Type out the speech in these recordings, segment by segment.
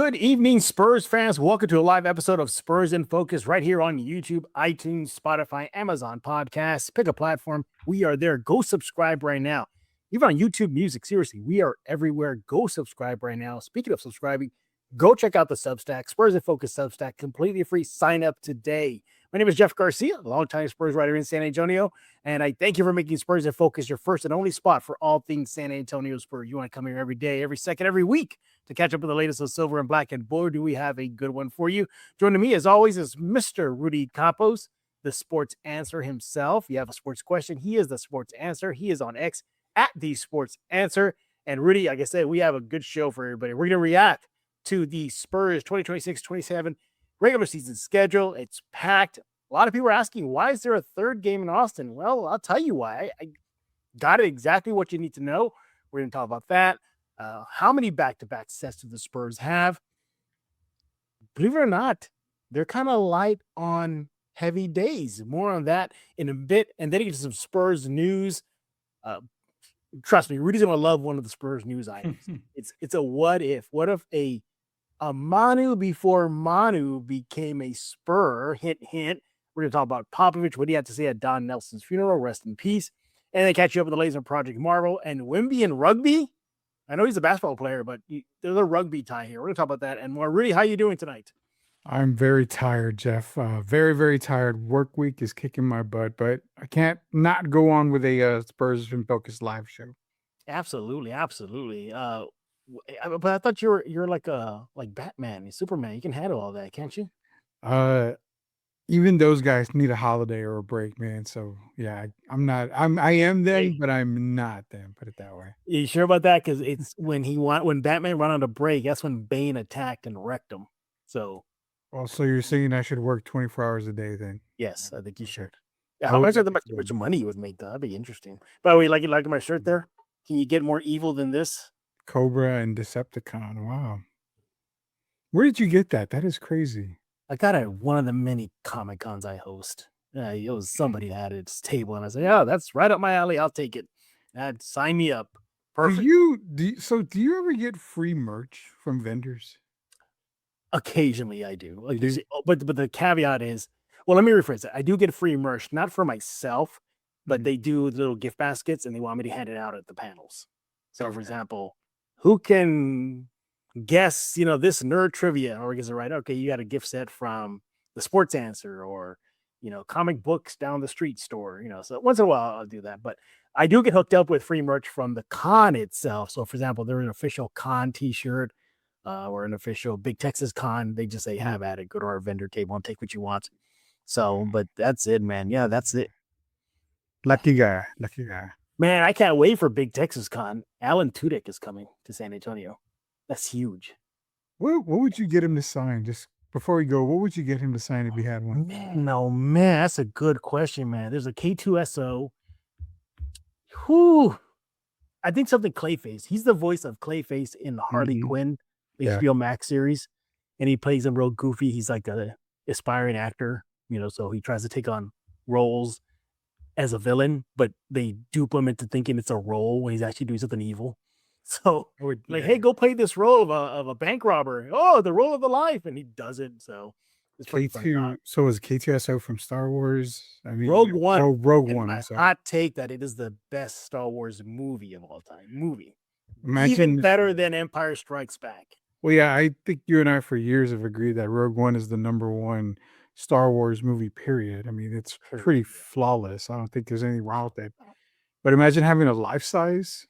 Good evening, Spurs fans. Welcome to a live episode of Spurs In Focus right here on YouTube, iTunes, Spotify, Amazon Podcasts. Pick a platform. We are there. Go subscribe right now. Even on YouTube Music. Seriously, we are everywhere. Go subscribe right now. Speaking of subscribing, go check out the Substack, Spurs In Focus Substack, completely free. Sign up today. My name is Jeff Garcia, longtime Spurs writer in San Antonio, and I thank you for making Spurs In Focus your first and only spot for all things San Antonio Spurs. You want to come here every day, every second, every week to catch up with the latest of silver and black, and boy, do we have a good one for you. Joining me, as always, is Mr. Rudy Campos, the sports answer himself. You have a sports question, he is the sports answer. He is on X at the sports answer. And Rudy, like I said, we have a good show for everybody. We're going to react to the Spurs 2026-27 regular season schedule. It's packed. A lot of people are asking, why is there a third game in Austin? Well, I'll tell you why. I got it exactly what you need to know. We're going to talk about that. How many back-to-back sets do the Spurs have? Believe it or not, they're kind of light on heavy days. More on that in a bit. And then you get some Spurs news. Trust me, Rudy's going to love one of the Spurs news items. It's a what if. What if a Manu before Manu became a Spur? Hint, hint. We're going to talk about Popovich, what he had to say at Don Nelson's funeral. Rest in peace. And then catch you up with the Laser Project Marvel and Wemby and rugby. I know he's a basketball player, but there's a rugby tie here. We're going to talk about that and more. Rudy, how you doing tonight? I'm very tired, Jeff. Very, very tired. Work week is kicking my butt, but I can't not go on with a Spurs In Focus live show. Absolutely, absolutely. But I thought you're like Batman, you're Superman. You can handle all that, can't you? Even those guys need a holiday or a break, man. So yeah, I am them, but I'm not them. Put it that way. You sure about that? Because it's when Batman went on a break, that's when Bane attacked and wrecked him. So, well, so you're saying I should work 24 hours a day then? Yes, I think you should. How much money you would make? That'd be interesting. By the way, you like my shirt there? Can you get more evil than this? Cobra and Decepticon. Wow. Where did you get that? That is crazy. I got it at one of the many Comic Cons I host. It was somebody that had its table, and I said, "Yeah, that's right up my alley. I'll take it. Sign me up." Perfect. Do you ever get free merch from vendors? Occasionally, I do. But the caveat is, well, let me rephrase it. I do get free merch, not for myself, but they do little gift baskets, and they want me to hand it out at the panels. So, for example, who can guess, this nerd trivia, or is it right? Okay, you got a gift set from the Sports Answer, or comic books down the street store. So once in a while I'll do that, but I do get hooked up with free merch from the con itself. So, for example, there's an official con T-shirt or an official Big Texas Con. They just say, "Have at it. Go to our vendor table and take what you want." So, but that's it, man. Yeah, that's it. Lucky guy. Man, I can't wait for Big Texas Con. Alan Tudyk is coming to San Antonio. That's huge. What would you get him to sign? Just before we go, what would you get him to sign if he had one? Man, that's a good question, man. There's a K2SO. Whew. I think something Clayface. He's the voice of Clayface in Harley Quinn, the HBO Max series. And he plays him real goofy. He's like a aspiring actor, so he tries to take on roles as a villain, but they dupe him into thinking it's a role when he's actually doing something evil. So, hey, go play this role of a bank robber. Oh, the role of the life, and he does it. So, it's K2. So is K2SO from Star Wars? I mean, Rogue One. Oh, Rogue One. Hot take that it is the best Star Wars movie of all time. Imagine, even better than Empire Strikes Back. Well, yeah, I think you and I for years have agreed that Rogue One is the number one Star Wars movie. Period. I mean, it's pretty flawless. I don't think there's anything wrong with it. But imagine having a life size.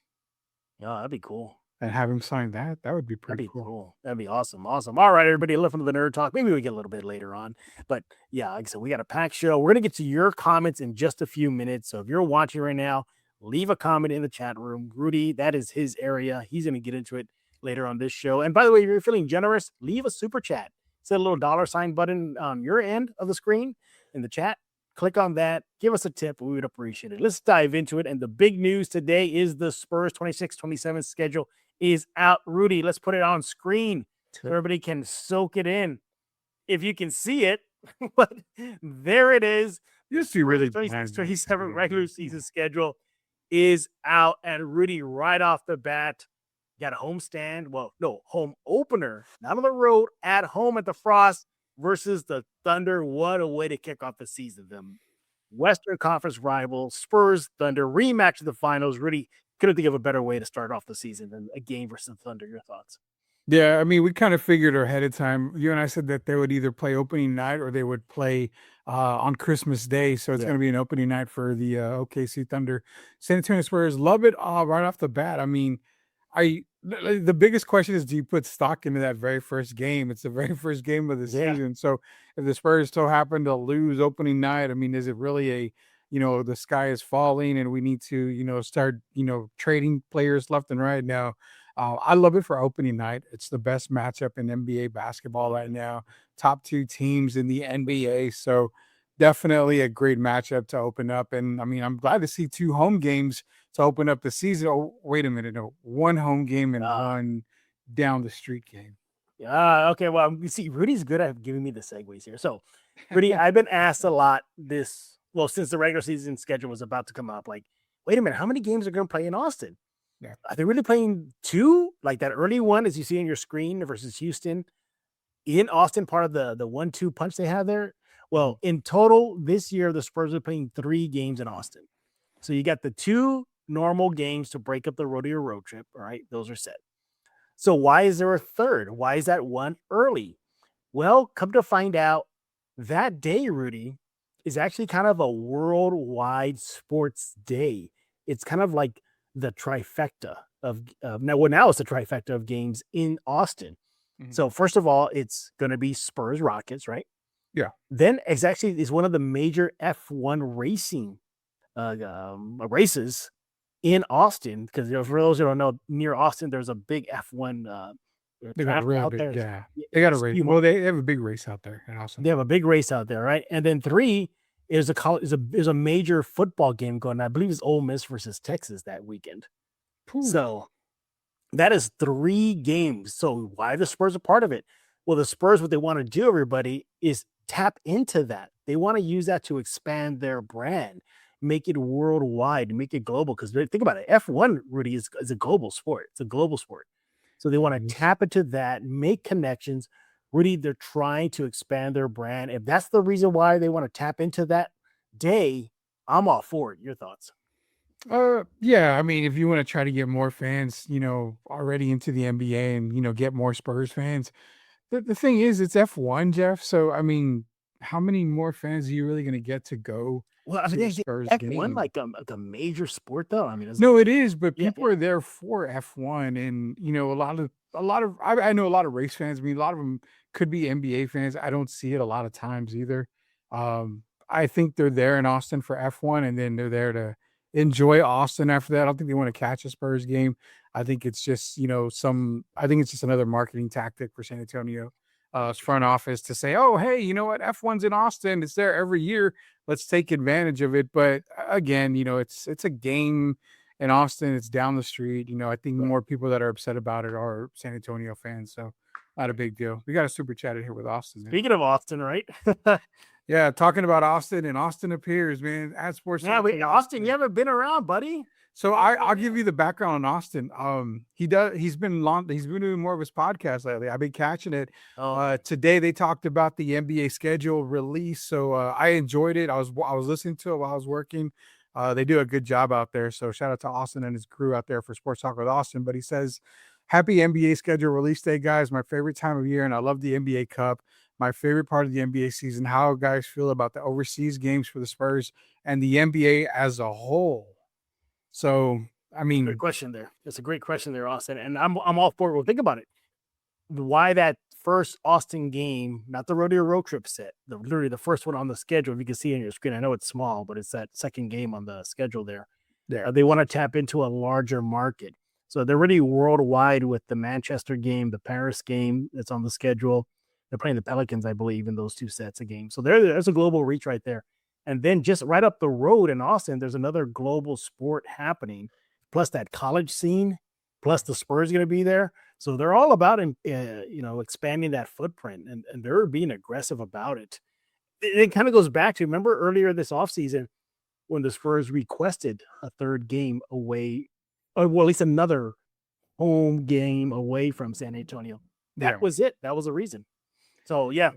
Yeah, that'd be cool. And have him sign that. That would be pretty cool. That'd be awesome. Awesome. All right, everybody, listen to the Nerd Talk. Maybe we get a little bit later on. But yeah, like I said, we got a packed show. We're going to get to your comments in just a few minutes. So if you're watching right now, leave a comment in the chat room. Rudy, that is his area. He's going to get into it later on this show. And by the way, if you're feeling generous, leave a super chat. It's a little $sign button on your end of the screen in the chat. Click on that. Give us a tip. We would appreciate it. Let's dive into it. And the big news today is the Spurs 26-27 schedule is out. Rudy, let's put it on screen so everybody can soak it in. If you can see it, but there it is. You see really 27 regular season schedule is out. And Rudy, right off the bat, You got a homestand. Well, no, home opener, not on the road, at home at the Frost versus the Thunder. What a way to kick off the season. Them Western Conference rival, Spurs Thunder, rematch of the finals. Really couldn't think of a better way to start off the season than a game versus Thunder. Your thoughts? Yeah, I mean, we kind of figured ahead of time. You and I said that they would either play opening night or they would play on Christmas Day. So it's Yeah. going to be an opening night for the OKC Thunder. San Antonio Spurs love it right off the bat. I mean, the biggest question is, do you put stock into that very first game? It's the very first game of the Yeah. season. So if the Spurs still happen to lose opening night, I mean, is it really the sky is falling and we need to, start, trading players left and right now? I love it for opening night. It's the best matchup in NBA basketball right now. Top two teams in the NBA. So definitely a great matchup to open up. And I mean, I'm glad to see two home games to open up the season. Oh, wait a minute. No, one home game and one down the street game. Okay. Well, you see, Rudy's good at giving me the segues here. So, Rudy, I've been asked a lot since the regular season schedule was about to come up. Like, wait a minute, how many games are going to play in Austin? Yeah. Are they really playing two? Like that early one, as you see on your screen, versus Houston in Austin, part of the 1-2 punch they have there. Well, in total this year, the Spurs are playing 3 games in Austin. So you got the 2 normal games to break up the rodeo road trip. All right, those are set. So why is there a third? Why is that one early? Well, come to find out, that day, Rudy, is actually kind of a worldwide sports day. It's kind of like the trifecta of now it's the trifecta of games in Austin. Mhm. So first of all, it's going to be Spurs Rockets, right? Yeah. Then is one of the major F1 racing races in Austin, because for those who don't know, near Austin there's a big F1 They got a track real out big, there. yeah. They got a race. Well, they have a big race out there in Austin. They have a big race out there, right? And then 3 is a major football game going on. I believe it's Ole Miss versus Texas that weekend. Ooh. So that is 3 games. So why the Spurs are part of it? Well, the Spurs, what they want to do, everybody, is tap into that. They want to use that to expand their brand, make it worldwide, make it global. Because think about it, F1, Rudy, is a global sport. It's a global sport. So they want to tap into that, make connections. Rudy, they're trying to expand their brand. If that's the reason why they want to tap into that day, I'm all for it. Your thoughts? Yeah, I mean, if you want to try to get more fans, already into the NBA and, get more Spurs fans, the thing is, it's F1, Jeff. So, I mean, how many more fans are you really going to get to go Well, I to mean, a is Spurs F1 game? like a major sport though? I mean, No, it is, but Yeah, people are there for F1, and I know a lot of race fans. I mean, a lot of them could be NBA fans. I don't see it a lot of times either. I think they're there in Austin for F1, and then they're there to enjoy Austin after that. I don't think they want to catch a Spurs game. I think it's just I think it's just another marketing tactic for San Antonio front office to say, oh, hey, you know what, F1's in Austin. It's there every year. Let's take advantage of it. But again, it's a game in Austin. It's down the street. I think more people that are upset about it are San Antonio fans. So not a big deal. We got a super chat in here with Austin. Man. Speaking of Austin, right? Yeah, talking about Austin, and Austin appears, man, at Sports. Yeah, wait, Austin, you haven't been around, buddy. So I'll give you the background on Austin. He's been doing more of his podcast lately. I've been catching it. Today they talked about the NBA schedule release. So I enjoyed it. I was listening to it while I was working. They do a good job out there. So shout out to Austin and his crew out there for Sports Talk with Austin. But he says, happy NBA schedule release day, guys. My favorite time of year, and I love the NBA Cup. My favorite part of the NBA season. How guys feel about the overseas games for the Spurs and the NBA as a whole. So, I mean, great question there. It's a great question there, Austin. And I'm all for it. Well, think about it. Why that first Austin game, not the rodeo road trip set, literally the first one on the schedule. If you can see on your screen, I know it's small, but it's that second game on the schedule there. They want to tap into a larger market. So they're really worldwide with the Manchester game, the Paris game that's on the schedule. They're playing the Pelicans, I believe, in those 2 sets of games. So there's a global reach right there. And then just right up the road in Austin, there's another global sport happening, plus that college scene, plus the Spurs going to be there. So they're all about, expanding that footprint, and they're being aggressive about it. It kind of goes back to, remember earlier this offseason when the Spurs requested a third game away, or well, at least another home game away from San Antonio. That Yeah. was it. That was the reason. So yeah,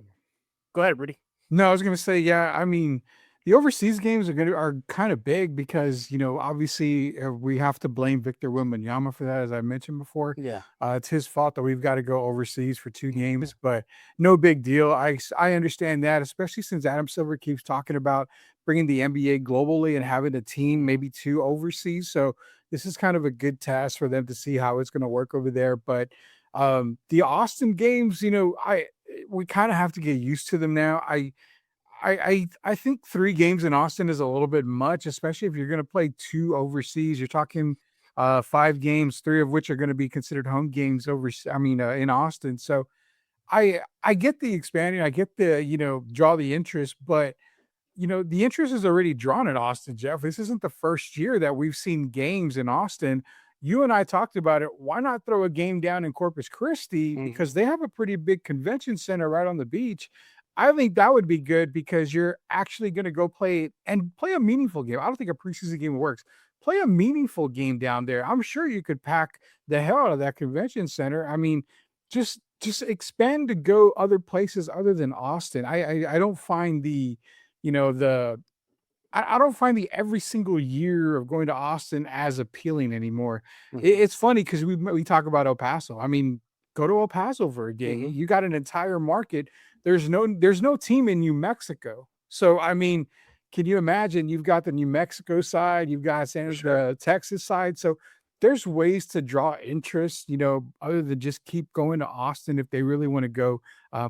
go ahead, Rudy. No, I was gonna say, yeah. I mean, the overseas games are kind of big because obviously we have to blame Victor Wembanyama for that, as I mentioned before. Yeah. It's his fault that we've got to go overseas for 2 games, but no big deal. I understand that, especially since Adam Silver keeps talking about bringing the NBA globally and having a team, maybe 2 overseas. So this is kind of a good test for them to see how it's going to work over there. But the Austin games, we kind of have to get used to them now. I think 3 games in Austin is a little bit much, especially if you're going to play 2 overseas. You're talking 5 games, 3 of which are going to be considered home games in Austin. So I get the expanding, I get the draw the interest, but the interest is already drawn in Austin, Jeff. This isn't the first year that we've seen games in Austin. You and I talked about it. Why not throw a game down in Corpus Christi? Because they have a pretty big convention center right on the beach. I think that would be good because you're actually going to go play a meaningful game. I don't think a preseason game works. Play a meaningful game down there. I'm sure you could pack the hell out of that convention center. I mean, just expand to go other places other than Austin. I don't find the the I don't find the every single year of going to Austin as appealing anymore. It's funny because we talk about El Paso. I mean, go to El Paso for a game. You got an entire market. There's no team in New Mexico. So I mean, can you imagine? You've got the New Mexico side, you've got the Texas side. So there's ways to draw interest, other than just keep going to Austin if they really want to go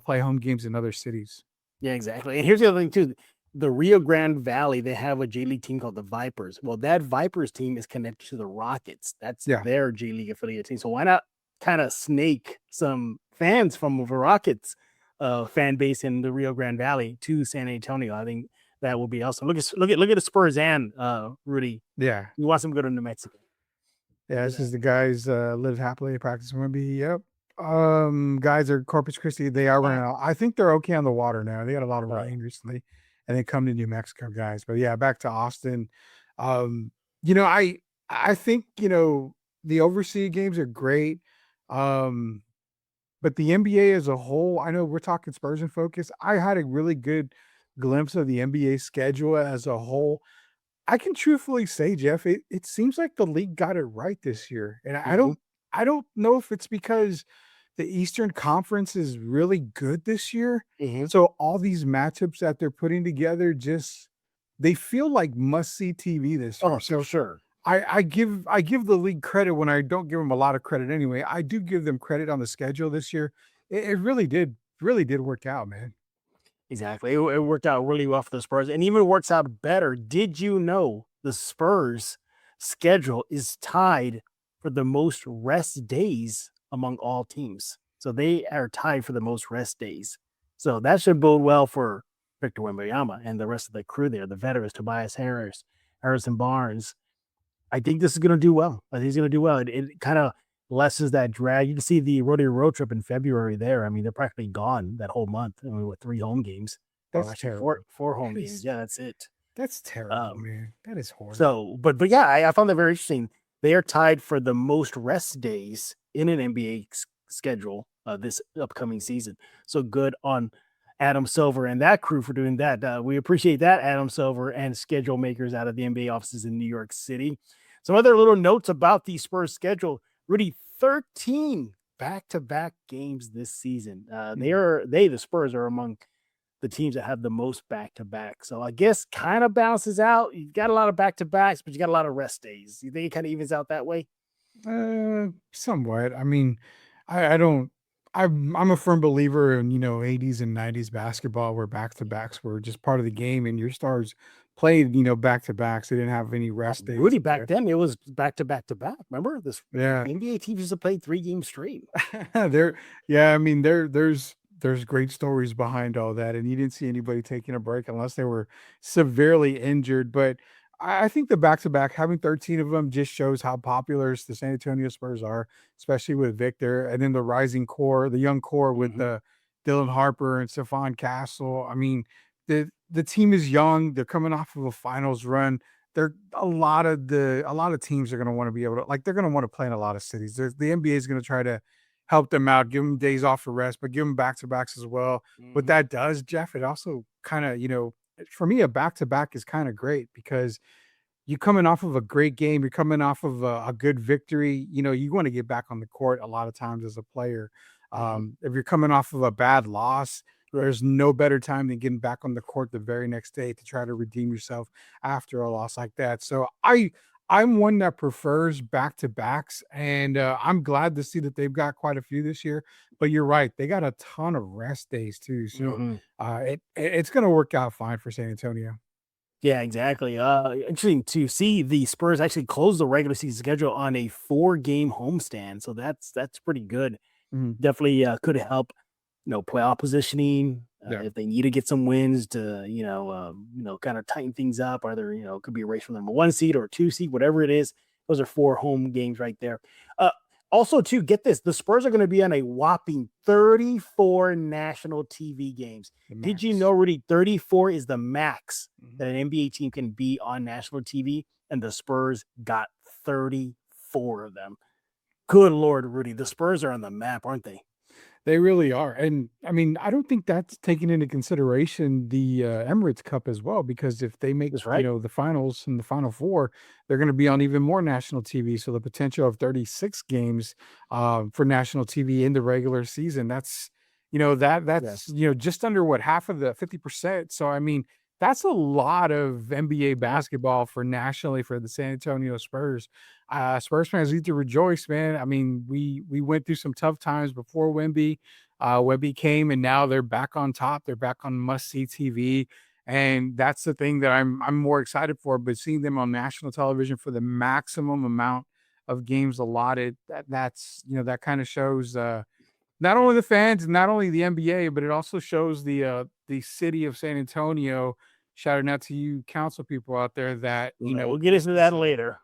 play home games in other cities. Yeah, exactly. And here's the other thing too. The Rio Grande Valley, they have a J League team called the Vipers. Well, that Vipers team is connected to the Rockets. That's their J League affiliate team. So why not kind of snake some fans from the Rockets fan base in the Rio Grande Valley to San Antonio? I think that will be awesome. Look at the Spurs and Rudy. Yeah. You want them to go to New Mexico. Yeah, this is the guys live happily, practice Wemby. Yep. Guys are Corpus Christi. They are right now. I think they're okay on the water now. They got a lot of rain recently, and they come to New Mexico, guys. But yeah, back to Austin. I think the overseas games are great. But the NBA as a whole, I know we're talking Spurs in Focus. I had a really good glimpse of the NBA schedule as a whole. I can truthfully say, Jeff, it seems like the league got it right this year. And I don't know if it's because the Eastern Conference is really good this year. So all these matchups that they're putting together they feel like must-see TV this year. Oh, so sure. I give the league credit when I don't give them a lot of credit anyway. I do give them credit on the schedule this year. It really did work out, man. Exactly. It worked out really well for the Spurs, and even works out better. Did you know the Spurs schedule is tied for the most rest days among all teams? So they are tied for the most rest days. So that should bode well for Victor Wembanyama and the rest of the crew there, the veterans, Tobias Harris, Harrison Barnes. I think this is going to do well. I think he's going to do well. It kind of lessens that drag. You can see the rodeo road trip in February there. I mean, they're practically gone that whole month. I mean, with 3 home games. That's terrible. Four home games. Yeah, that's it. That's terrible, man. That is horrible. So, but yeah, I found that very interesting. They are tied for the most rest days in an NBA schedule this upcoming season. So good on Adam Silver and that crew for doing that. We appreciate that, Adam Silver and schedule makers out of the NBA offices in New York City. Some other little notes about the Spurs schedule. Rudy, 13 back-to-back games this season. The Spurs are among the teams that have the most back-to-back. So I guess kind of balances out. You've got a lot of back-to-backs, but you got a lot of rest days. You think it kind of evens out that way? Somewhat. I mean, I'm a firm believer in 80s and 90s basketball where back-to-backs were just part of the game and your stars played back-to-backs. They didn't have any rest days. Rudy, back then it was back-to-back-to-back. Remember this? Yeah. NBA teams used to play 3 games straight. There's great stories behind all that, and you didn't see anybody taking a break unless they were severely injured. But I think the back-to-back, having 13 of them, just shows how popular the San Antonio Spurs are, especially with Victor, and then the rising core, the young core with Dylan Harper and Stephon Castle. I mean, the team is young. They're coming off of a finals run. they're a lot of teams are going to want to be able to, like, they're going to want to play in a lot of cities. The NBA is going to try to help them out, give them days off for rest, but give them back to backs as well. What Mhm. that does, Jeff, it also kind of, for me, a back to back is kind of great because you coming off of a great game, you're coming off of a good victory. You want to get back on the court a lot of times as a player. Mhm. If you're coming off of a bad loss, Right. there's no better time than getting back on the court the very next day to try to redeem yourself after a loss like that. So I'm one that prefers back to backs, and I'm glad to see that they've got quite a few this year. But you're right, they got a ton of rest days too. So Mhm. it's going to work out fine for San Antonio. Yeah, exactly. Interesting to see the Spurs actually close the regular season schedule on a 4-game homestand, so that's pretty good. Mhm. Definitely could help, playoff positioning Yeah. if they need to get some wins to, kind of tighten things up. Either could be a race for the number 1 seed or 2 seed, whatever it is. Those are 4 home games right there. Uh, Also, too, get this: the Spurs are going to be on a whopping 34 national TV games. The Did you know, max. Rudy? 34 is the max Mhm. that an NBA team can be on national TV, and the Spurs got 34 of them. Good Lord, Rudy, the Spurs are on the map, aren't they? They really are, and I mean, I don't think that's taking into consideration the Emirates Cup as well, because if they make, That's right. the finals and the Final Four, they're going to be on even more national TV. So the potential of 36 games for national TV in the regular season, that's that's Yes. just under what, half of the 50%. So I mean, that's a lot of NBA Yeah. basketball for nationally for the San Antonio Spurs. Spurs fans need to rejoice, man. I mean, we went through some tough times before Wemby. Wemby came, and now they're back on top. They're back on must see TV, and that's the thing that I'm more excited for. But seeing them on national television for the maximum amount of games allotted, that's that kind of shows not Yeah. only the fans, not only the NBA, but it also shows the city of San Antonio. Shouting out to you council people out there that We'll get this into is that later.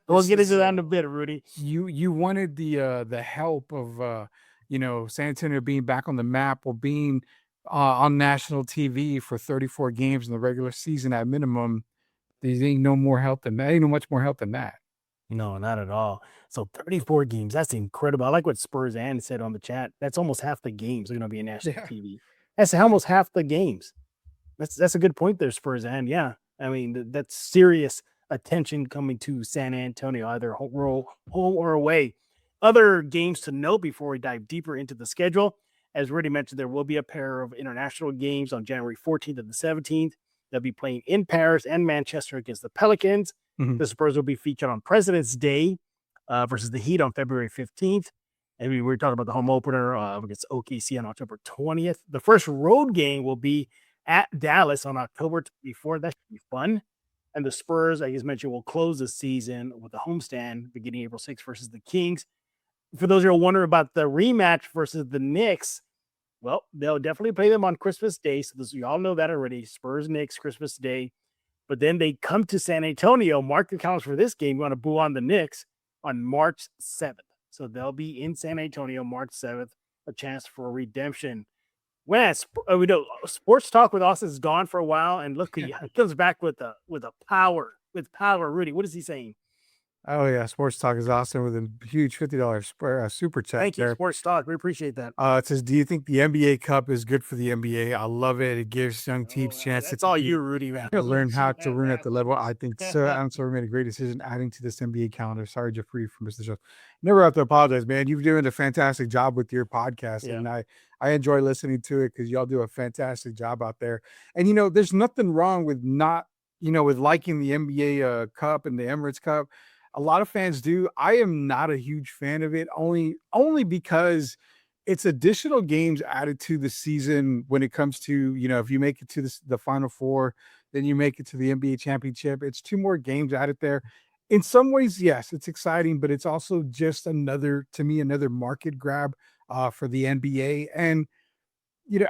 We'll this get is into that in a bit, Rudy. you wanted the help of San Antonio being back on the map or being on national TV for 34 games in the regular season at minimum. There ain't no more help than that. Ain't no much more help than that. No, not at all. So 34 games. That's incredible. I like what Spurs and said on the chat. That's almost half the games are going to be in national Yeah. TV. That's almost half the games. That's a good point there, Spurs. And yeah, I mean that's serious attention coming to San Antonio, either home or away. Other games to note before we dive deeper into the schedule. As already mentioned, there will be a pair of international games on January 14th and the 17th. They'll be playing in Paris and Manchester against the Pelicans. Mhm. The Spurs will be featured on President's Day versus the Heat on February 15th. And we were talking about the home opener against OKC on October 20th. The first road game will be at Dallas on October 24th. That should be fun. And the Spurs, I just mentioned, will close the season with a homestand beginning April 6th versus the Kings. For those who are wondering about the rematch versus the Knicks, well, they'll definitely play them on Christmas Day. So you all know that already. Spurs, Knicks, Christmas Day. But then they come to San Antonio. Mark the calendar for this game. You want to boo on the Knicks on March 7th. So they'll be in San Antonio March 7th. A chance for redemption. When we know sports talk with Austin is gone for a while, and look, he comes back with a power with power. Rudy, what is he saying? Oh yeah, sports talk is awesome with a huge $50 super chat Thank you, there. sports talk. We appreciate that. It says, "Do you think the NBA Cup is good for the NBA? I love it. It gives young Oh, teams chance to that's all you, compete, Rudy, man. to We'll learn let you how to have run at that the one. level. I think so. Answer made a great decision adding to this NBA calendar. Sorry, Jeffrey, for Mr. Show. Never have to apologize, man. You've doing a fantastic job with your podcast, Yeah. and I enjoy listening to it because y'all do a fantastic job out there. And there's nothing wrong with not with liking the NBA Cup and the Emirates Cup. A lot of fans do. I am not a huge fan of it, only because it's additional games added to the season when it comes to, if you make it to the Final Four, then you make it to the NBA championship. It's two more games added there. In some ways, yes, it's exciting, but it's also just another market grab for the NBA. And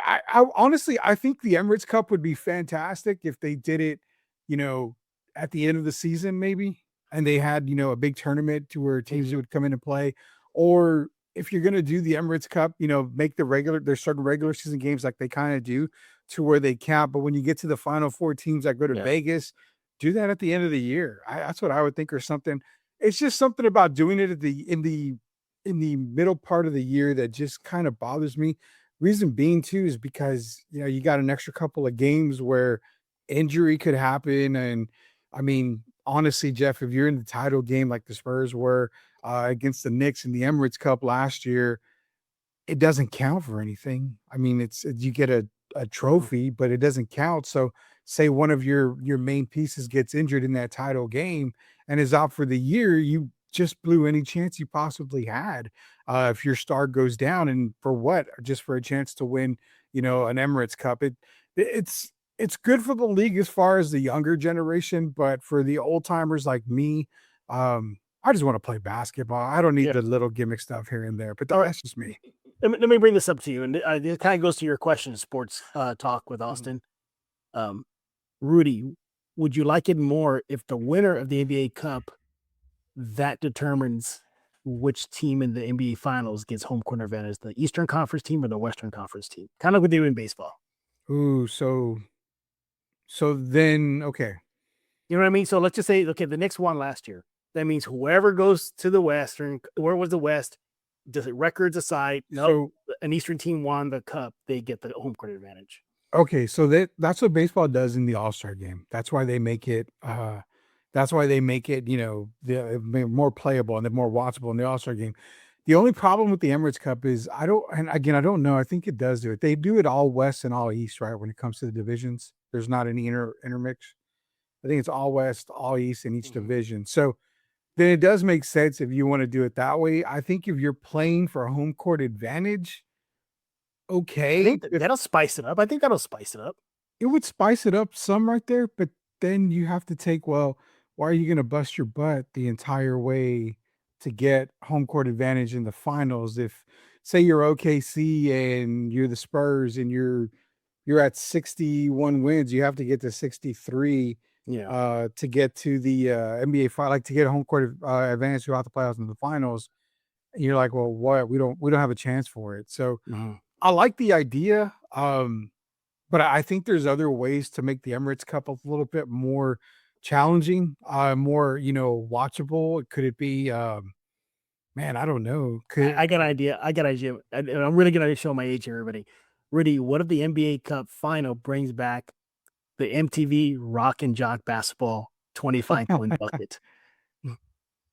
I honestly, I think the Emirates Cup would be fantastic if they did it, you know, at the end of the season, maybe, and they had, a big tournament to where teams Mhm. would come in and play. Or if you're gonna do the Emirates Cup, make there's certain regular season games like they kind of do to where they count. But when you get to the final four teams that go to Yeah. Vegas, do that at the end of the year. That's what I would think, or something. It's just something about doing it in the middle part of the year that just kind of bothers me. Reason being too is because you got an extra couple of games where injury could happen, and I mean, honestly, Jeff, if you're in the title game like the Spurs were against the Knicks in the Emirates Cup last year, it doesn't count for anything. I mean, you get a trophy, but it doesn't count. So say one of your main pieces gets injured in that title game and is out for the year, you just blew any chance you possibly had. If your star goes down, and for what? Just for a chance to win, an Emirates Cup. It's good for the league as far as the younger generation, but for the old timers like me, I just want to play basketball. I don't need the little gimmick stuff here and there, but that's just me. Let me bring this up to you, and it kind of goes to your question, sports talk with Austin. Rudy, would you like it more if the winner of the NBA Cup that determines which team in the NBA Finals gets home court advantage, the Eastern Conference team or the Western Conference team? Kind of what they do in baseball. Ooh, so then, okay. You know what I mean? So let's just say, okay, the Knicks won last year. That means whoever goes to the Western, where was the West? Does it records aside? No, an Eastern team won the cup. They get the home court advantage. Okay, so that's what baseball does in the All-Star game. That's why they make it. That's why they make it. More playable and they're more watchable in the All-Star game. The only problem with the Emirates Cup is I don't know. I think it does do it. They do it all West and all East, right? When it comes to the divisions, there's not any intermix. I think it's all West, all East in each division. So then it does make sense if you want to do it that way. I think if you're playing for a home court advantage, okay. I think that'll spice it up. It would spice it up some right there, but then you have to take, well, why are you going to bust your butt the entire way to get home court advantage in the finals? If say you're OKC and you're the Spurs and you're at 61 wins, you have to get to 63 to get to the NBA final, like to get a home court advantage throughout the playoffs and the finals. And you're like, well, what? We don't have a chance for it. So I like the idea, but I think there's other ways to make the Emirates Cup a little bit more challenging, more watchable. Could it be? Man, I don't know. I got an idea. And I'm really gonna show my age here, everybody. Rudy, what if the NBA Cup final brings back the MTV Rock and Jock basketball 25-point bucket?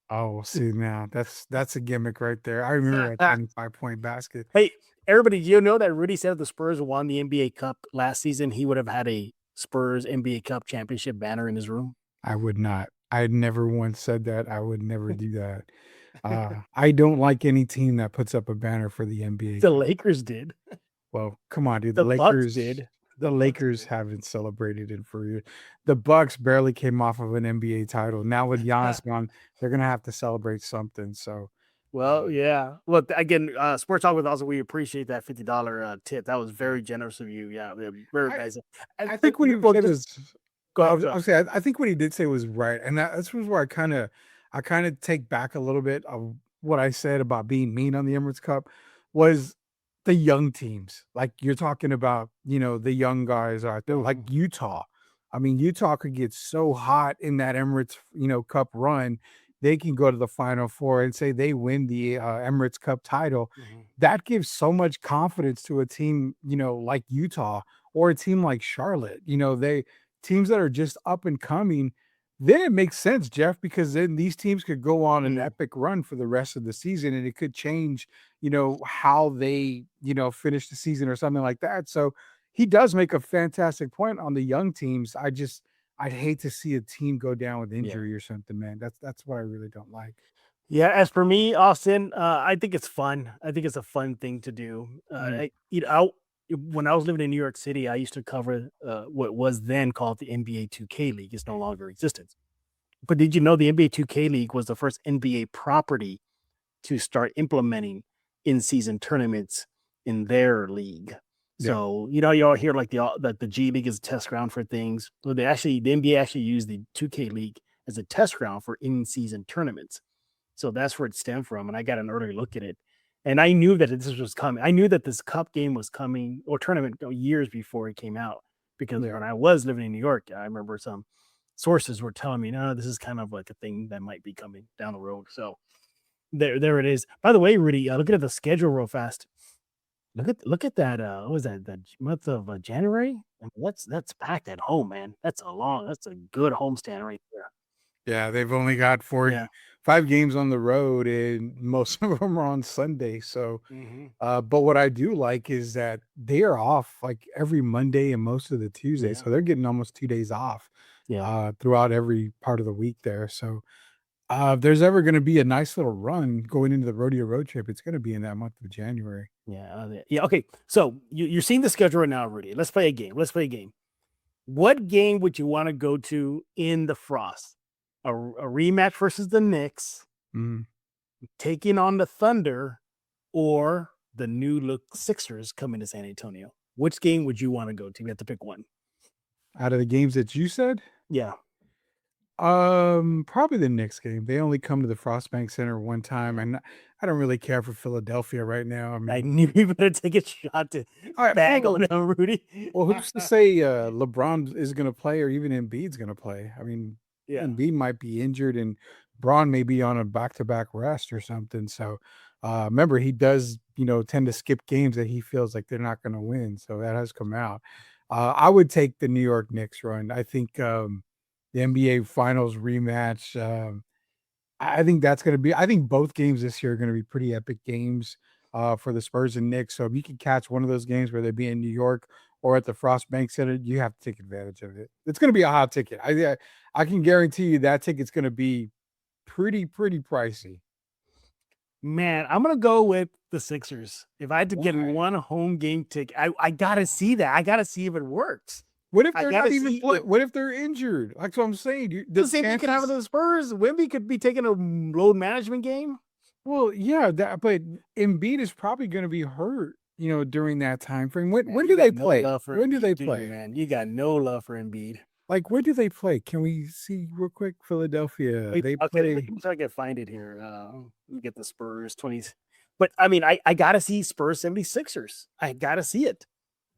Oh, see now that's a gimmick right there. I remember that 25-point basket. Hey, everybody, do you know that Rudy said if the Spurs won the NBA Cup last season, he would have had a Spurs NBA Cup championship banner in his room? I would not. I had never once said that. I would never do that. I don't like any team that puts up a banner for the NBA. The Lakers did. Well, come on, dude. The Lakers did. The Lakers haven't celebrated it for you. The Bucks barely came off of an NBA title. Now with Giannis gone, they're gonna have to celebrate something. So, well, yeah. Look, again, Sports Talk with Austin, we appreciate that $50 tip. That was very generous of you. Yeah, very nice. I think what he said is. I think what he did say was right, and that's where I kind of take back a little bit of what I said about being mean on the Emirates Cup was the young teams. Like you're talking about, the young guys out there, like Utah. I mean, Utah could get so hot in that Emirates, Cup run. They can go to the Final Four and say they win the Emirates Cup title. That gives so much confidence to a team, like Utah or a team like Charlotte. Teams that are just up and coming. Then it makes sense, Jeff, because then these teams could go on an epic run for the rest of the season, and it could change, how they, finish the season or something like that. So he does make a fantastic point on the young teams. I'd hate to see a team go down with injury or something, man. That's what I really don't like. Yeah, as for me, Austin, I think it's fun. I think it's a fun thing to do. When I was living in New York City, I used to cover what was then called the NBA 2K League. It's no longer in existence. But did you know the NBA 2K League was the first NBA property to start implementing in-season tournaments in their league? So, you all hear like the G League is a test ground for things. So the NBA actually used the 2K League as a test ground for in-season tournaments. So that's where it stemmed from. And I got an early look at it. And I knew that this was coming. I knew that this cup game was coming, or tournament, years before it came out. Because when I was living in New York, I remember some sources were telling me, no, this is kind of like a thing that might be coming down the road. So there it is. By the way, Rudy, looking at the schedule real fast. Look at that. What was that? That month of January. I mean, that's packed at home, man. That's a good homestand right there. Yeah, they've only got Yeah. 5 games on the road, and most of them are on Sunday. So, Hmm. but what I do like is that they are off like every Monday and most of the Tuesday, Yeah. so they're getting almost 2 days off Yeah. throughout every part of the week there. So, if there's ever going to be a nice little run going into the rodeo road trip, it's going to be in that month of January. Yeah. Yeah. Okay. So you're seeing the schedule right now, Rudy. Let's play a game. Let's play a game. What game would you want to go to in the Frost? A rematch versus the Knicks, Mm. taking on the Thunder, or the new look Sixers coming to San Antonio? Which game would you want to go to? You have to pick one. Out of the games that you said, Yeah. probably the Knicks game. They only come to the Frostbank Center one time, and I don't really care for Philadelphia right now. I I mean, knew you better take a shot to all right, bag on him, Rudy. well, who's to say LeBron is going to play or even Embiid's going to play? I mean, Yeah. Embiid might be injured, and Braun may be on a back-to-back rest or something. So, remember, he does, tend to skip games that he feels like they're not going to win. So that has come out. I would take the New York Knicks run. I think the NBA Finals rematch. I think that's going to be. I think both games this year are going to be pretty epic games for the Spurs and Knicks. So if you can catch one of those games, whether it be in New York or at the Frostbank Center, you have to take advantage of it. It's going to be a hot ticket. I can guarantee you that ticket's going to be pretty pricey. Man, I'm gonna go with the Sixers. If I had to get Why? one home game ticket, I gotta see that. I gotta see if it works. What if I they're gotta not even see play? What if they're injured? That's what I'm saying. The the same thing could happen to the Spurs. Wemby could be taking a load management game. Well, yeah, but Embiid is probably going to be hurt, during that time frame. When Man, when you do they got no play? love for When do they dude, play? man. You got no love for Embiid. Like, where do they play? Can we see real quick? Philadelphia. Wait, They okay, let play. me see if I can find it here. Let me get the Spurs 20s. But I mean, I gotta see Spurs 76ers. I gotta see it.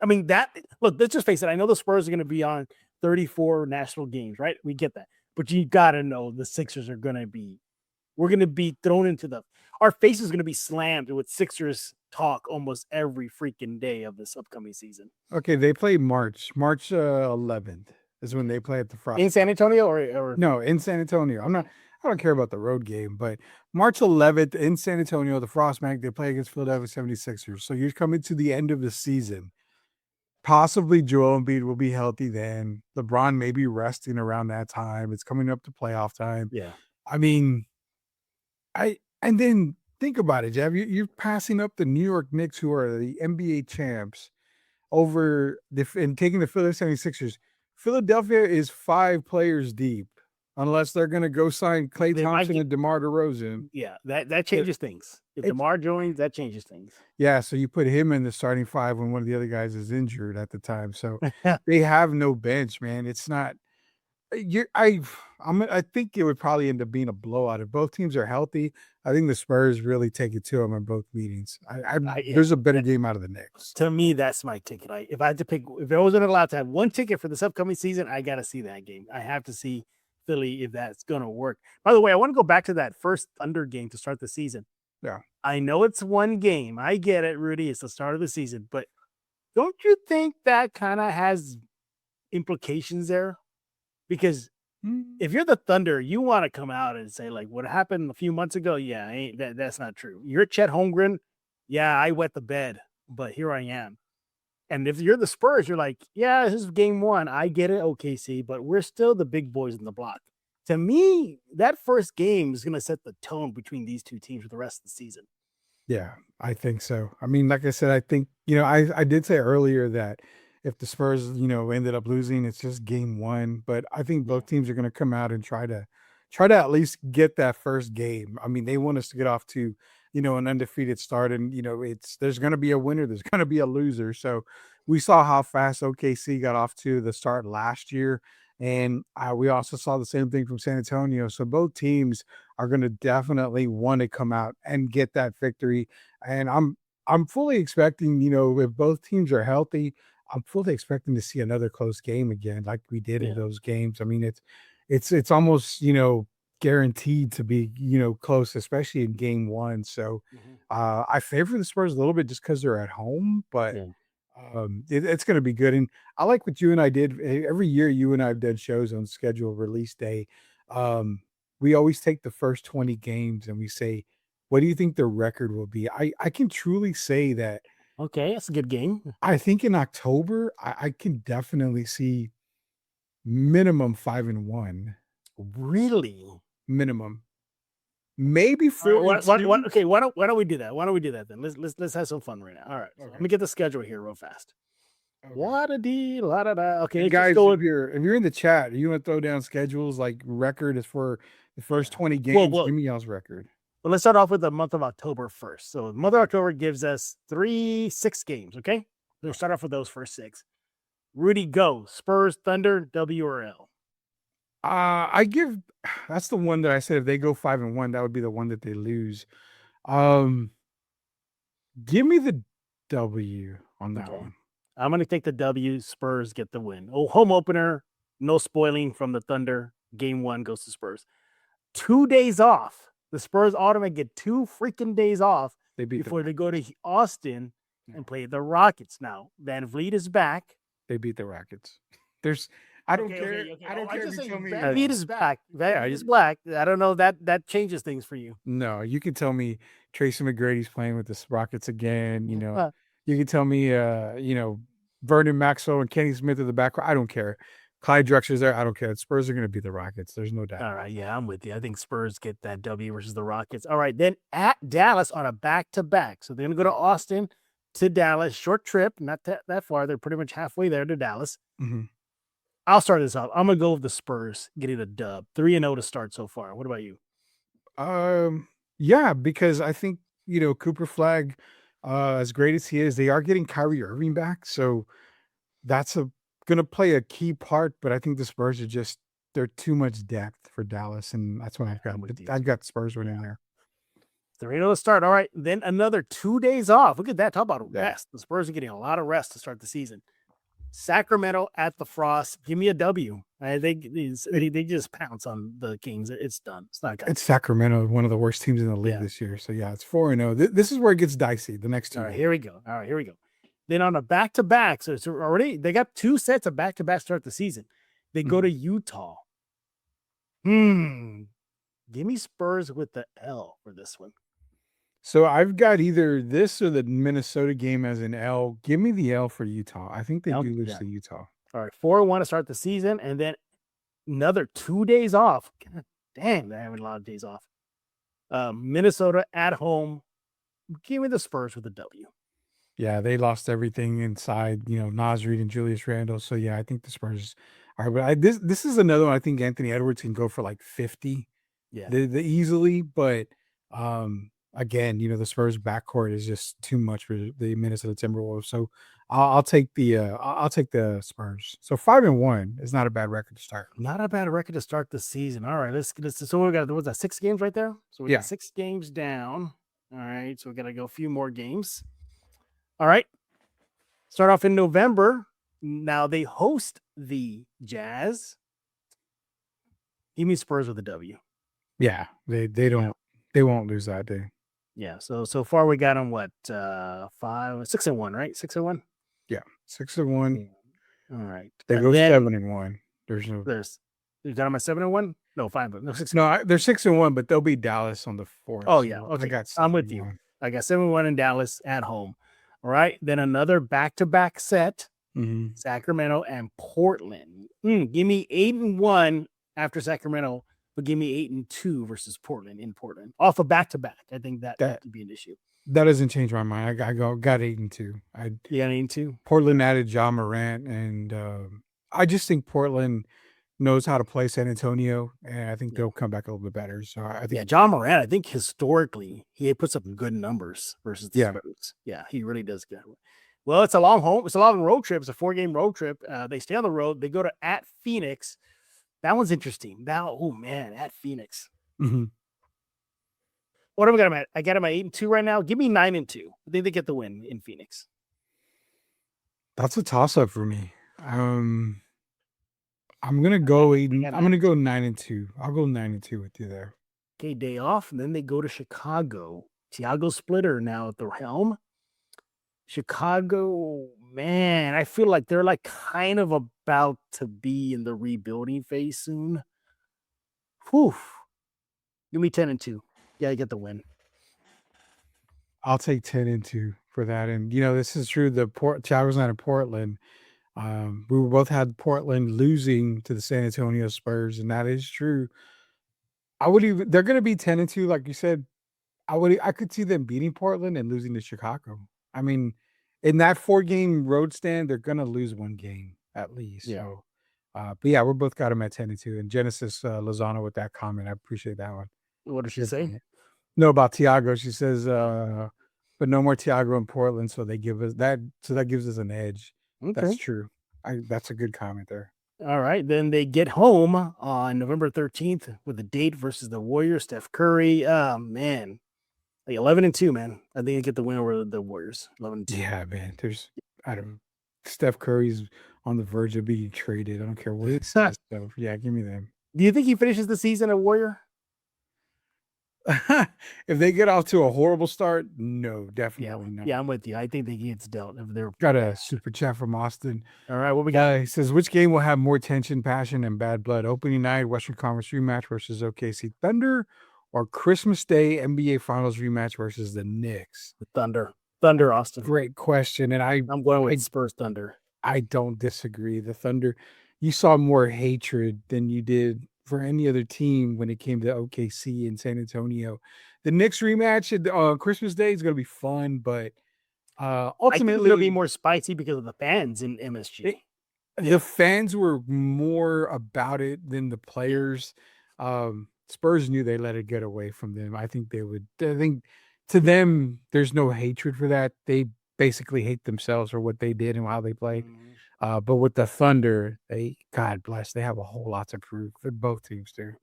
I mean, that look, let's just face it. I know the Spurs are gonna be on 34 national games, right? We get that. But you gotta know the Sixers are gonna be, we're gonna be thrown into our face is gonna be slammed with Sixers talk almost every freaking day of this upcoming season. Okay, they play March 11th is when they play at the Frost. In San Antonio or No, in San Antonio. I don't care about the road game, but March 11th in San Antonio, the Frostbank, they play against Philadelphia 76ers. So you're coming to the end of the season. Possibly Joel Embiid will be healthy then. LeBron may be resting around that time. It's coming up to playoff time. yeah. I mean, and then think about it, Jeff. You're passing up the New York Knicks, who are the NBA champs, and taking the Philadelphia 76ers. Philadelphia is 5 players deep, unless they're going to go sign Klay They might Thompson get, and DeMar DeRozan. yeah, that It, changes things. If it, DeMar joins, that changes things. yeah, so you put him in the starting 5 when one of the other guys is injured at the time. So they have no bench, man. It's not. You're I think it would probably end up being a blowout if both teams are healthy. I think the Spurs really take it to them in both meetings. Yeah, There's a better game out of the Knicks. to me, that's my ticket. If I had to pick, if I wasn't allowed to have one ticket for this upcoming season, I got to see that game. I have to see Philly if that's going to work. By the way, I want to go back to that first Thunder game to start the season. Yeah. I know it's one game. I get it, Rudy. It's the start of the season. But don't you think that kind of has implications there? Because if you're the Thunder, you want to come out and say, like, what happened a few months ago? Yeah, that's not true. You're Chet Holmgren. Yeah, I wet the bed, but here I am. And if you're the Spurs, you're like, yeah, this is game 1. I get it, OKC, but we're still the big boys in the block. To me, that first game is going to set the tone between these two teams for the rest of the season. Yeah, I think so. I mean, like I said, I think, I did say earlier that if the Spurs, ended up losing, it's just game 1. But I think both teams are going to come out and try to at least get that first game. I mean, they want us to get off to, an undefeated start, and there's going to be a winner, there's going to be a loser. So we saw how fast OKC got off to the start last year, and we also saw the same thing from San Antonio. So both teams are going to definitely want to come out and get that victory, and I'm fully expecting, if both teams are healthy, I'm fully expecting to see another close game again, like we did in Yeah. those games. I mean, it's almost guaranteed to be close, especially in game one. So I favor the Spurs a little bit just because they're at home, but Yeah. it's going to be good. And I like what you and I did every year. You and I have done shows on schedule release day. We always take the first 20 games and we say, what do you think the record will be? I can truly say that Okay, that's a good game. I think in October, I can definitely see minimum 5-1. Really? Minimum. Maybe All right, 4 and 2. okay, why don't we do that? Why don't we do that then? Let's have some fun right now. All right. So Okay. let me get the schedule here real fast. Okay. La-da-dee, la-da-da. Okay, And let's just guys, go if you're in the chat, you want to throw down schedules like record is for the first 20 Well, games. Give me y'all's record. well, let's start off with the month of October first. So the month of October gives us 6 games, okay? We'll start off with those first 6. Rudy, go. Spurs, Thunder, W or L. I give that's the one that I said if they go 5-1, that would be the one that they lose. Give me the W on that one. I'm going to take the W. Spurs get the win. Oh, home opener. No spoiling from the Thunder. Game 1 goes to Spurs. 2 days off. The Spurs automatically get 2 freaking days off before they go to Austin and play the Rockets. Now, Van Vliet is back. They beat the Rockets. I don't care. I don't care if you tell me. Van Vliet is back. He's black. I don't know that changes things for you. No, you can tell me Tracy McGrady's playing with the Rockets again. You can tell me, Vernon Maxwell and Kenny Smith in the back. I don't care. Clyde Drexler's there. I don't care. The Spurs are going to beat the Rockets. There's no doubt. All right. Yeah, I'm with you. I think Spurs get that W versus the Rockets. All right. Then at Dallas on a back-to-back. So they're going to go to Austin to Dallas. Short trip. Not that far. They're pretty much halfway there to Dallas. Mm-hmm. I'll start this off. I'm going to go with the Spurs getting a dub. 3-0 to start so far. What about you? Yeah, because I think, Cooper Flag, as great as he is, they are getting Kyrie Irving back. So that's going to play a key part, but I think the Spurs they're too much depth for Dallas. And that's when I've got Spurs winning there. 3-0 to start. All right. Then another 2 days off. Look at that. Talk about rest. The Spurs are getting a lot of rest to start the season. Sacramento at the Frost. Give me a W. They just pounce on the Kings. It's done. It's not good. It's Sacramento, one of the worst teams in the league this year. So yeah, it's 4-0. This is where it gets dicey. The next 2. All right, here we go. Then on a back-to-back, so it's already they got 2 sets of back-to-back start the season. They go to Utah. Give me Spurs with the L for this one. So I've got either this or the Minnesota game as an L. Give me the L for Utah. I think they do lose to Utah. All right, 4-1 to start the season, and then another 2 days off. God dang, they're having a lot of days off. Minnesota at home. Give me the Spurs with a W. Yeah, they lost everything inside, Naz Reid and Julius Randle. So yeah, I think the Spurs are. But this is another one. I think Anthony Edwards can go for like 50. Yeah, the easily, but again, the Spurs backcourt is just too much for the Minnesota Timberwolves. So I'll take the Spurs. So 5-1 is not a bad record to start. Not a bad record to start the season. All right, let's so we got what's that 6 games right there? So we got 6 games down. All right, so we got to go a few more games. All right, start off in November. Now they host the Jazz. Give me Spurs with a W. Yeah, they won't lose that day. Yeah. So far we got them 6-1, right? 6-1. Yeah, 6-1. All right. They go 7-1. There's is that on my 7-1? No, 5. No, 6. No, they're 6-1, but they'll be Dallas on the 4th. Oh yeah. Okay. I'm with you. I got 7-1 in Dallas at home. All right. Then another back-to-back set. Sacramento and Portland. Give me 8-1 after Sacramento. But give me 8-2 versus Portland in Portland off a back-to-back. I think that could be an issue. That doesn't change my mind. I got 8-2. You got 8-2. Portland added Ja Morant, and I just think Portland knows how to play San Antonio, and I think they'll come back a little bit better. So I think Ja Morant. I think historically he puts up good numbers versus the Spurs. Yeah, he really does good. Well, it's a long road trip. It's a 4-game road trip. They stay on the road. They go to at Phoenix. That one's interesting. At Phoenix. What have I got him at? I got him at 8-2 right now. Give me 9-2. I think they get the win in Phoenix. That's a toss-up for me. I'm gonna go 8. I'm gonna go 9-2. I'll go 9-2 with you there. Okay, day off, and then they go to Chicago. Tiago Splitter now at the helm. Chicago, man, I feel like they're like kind of about to be in the rebuilding phase soon. Whew. Give me 10-2. Yeah, I get the win. I'll take 10-2 for that. And this is true. The Tiago's not in Portland. We both had Portland losing to the San Antonio Spurs, and that is true. They're gonna be 10-2, like you said. I could see them beating Portland and losing to Chicago. I mean, in that 4-game road stand, they're gonna lose one game at least. Yeah. So, but yeah, we're both got them at 10-2. And Genesis Lozano with that comment, I appreciate that one. What did she say? No, about Tiago. She says, but no more Tiago in Portland, so they give us that. So that gives us an edge. Okay. That's true. That's a good comment there. All right. Then they get home on November 13th with a date versus the Warriors. Steph Curry. Oh, man. Like 11-2, man. I think they get the win over the Warriors. 11-2. Yeah, man. Steph Curry's on the verge of being traded. I don't care what it says. So yeah, give me them. Do you think he finishes the season a Warrior? If they get off to a horrible start, no, definitely not. Yeah, I'm with you. I think they gets dealt if they're Got a super chat from Austin. All right, what we got? He says, which game will have more tension, passion, and bad blood? Opening night, Western Conference rematch versus OKC Thunder, or Christmas Day NBA Finals rematch versus the Knicks? The Thunder. Thunder, Austin. Great question. And I'm going with Spurs Thunder. I don't disagree. The Thunder, you saw more hatred than you did for any other team when it came to OKC and San Antonio. The Knicks rematch on Christmas Day is going to be fun, but ultimately it'll be more spicy because of the fans in MSG. The fans were more about it than the players. Spurs knew they let it get away from them. I think to them, there's no hatred for that. They basically hate themselves for what they did and how they played. But with the Thunder, God bless, they have a whole lot to prove for both teams there.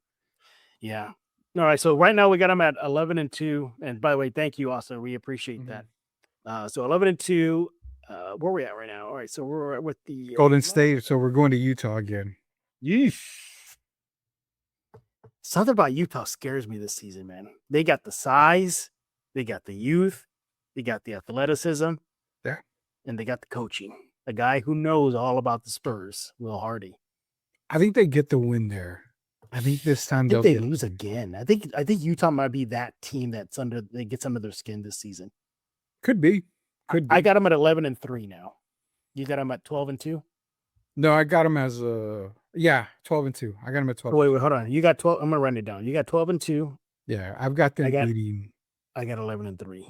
Yeah. All right. So right now we got them at 11-2. And by the way, thank you, Austin. We appreciate that. So 11-2. Where are we at right now? All right. So we're with the Golden State. So we're going to Utah again. Yeesh. Something about Utah scares me this season, man. They got the size, they got the youth, they got the athleticism, and they got the coaching. A guy who knows all about the Spurs, Will Hardy. I think they get the win there. I think this time they lose again. I think Utah might be that team they gets under their skin this season. Could be. I got them at 11-3 now. You got them at 12-2? No, I got them as 12-2. I got them at 12. Wait, hold on. You got 12. I'm gonna run it down. You got 12-2. Yeah, I've got them leading. I got 11-3.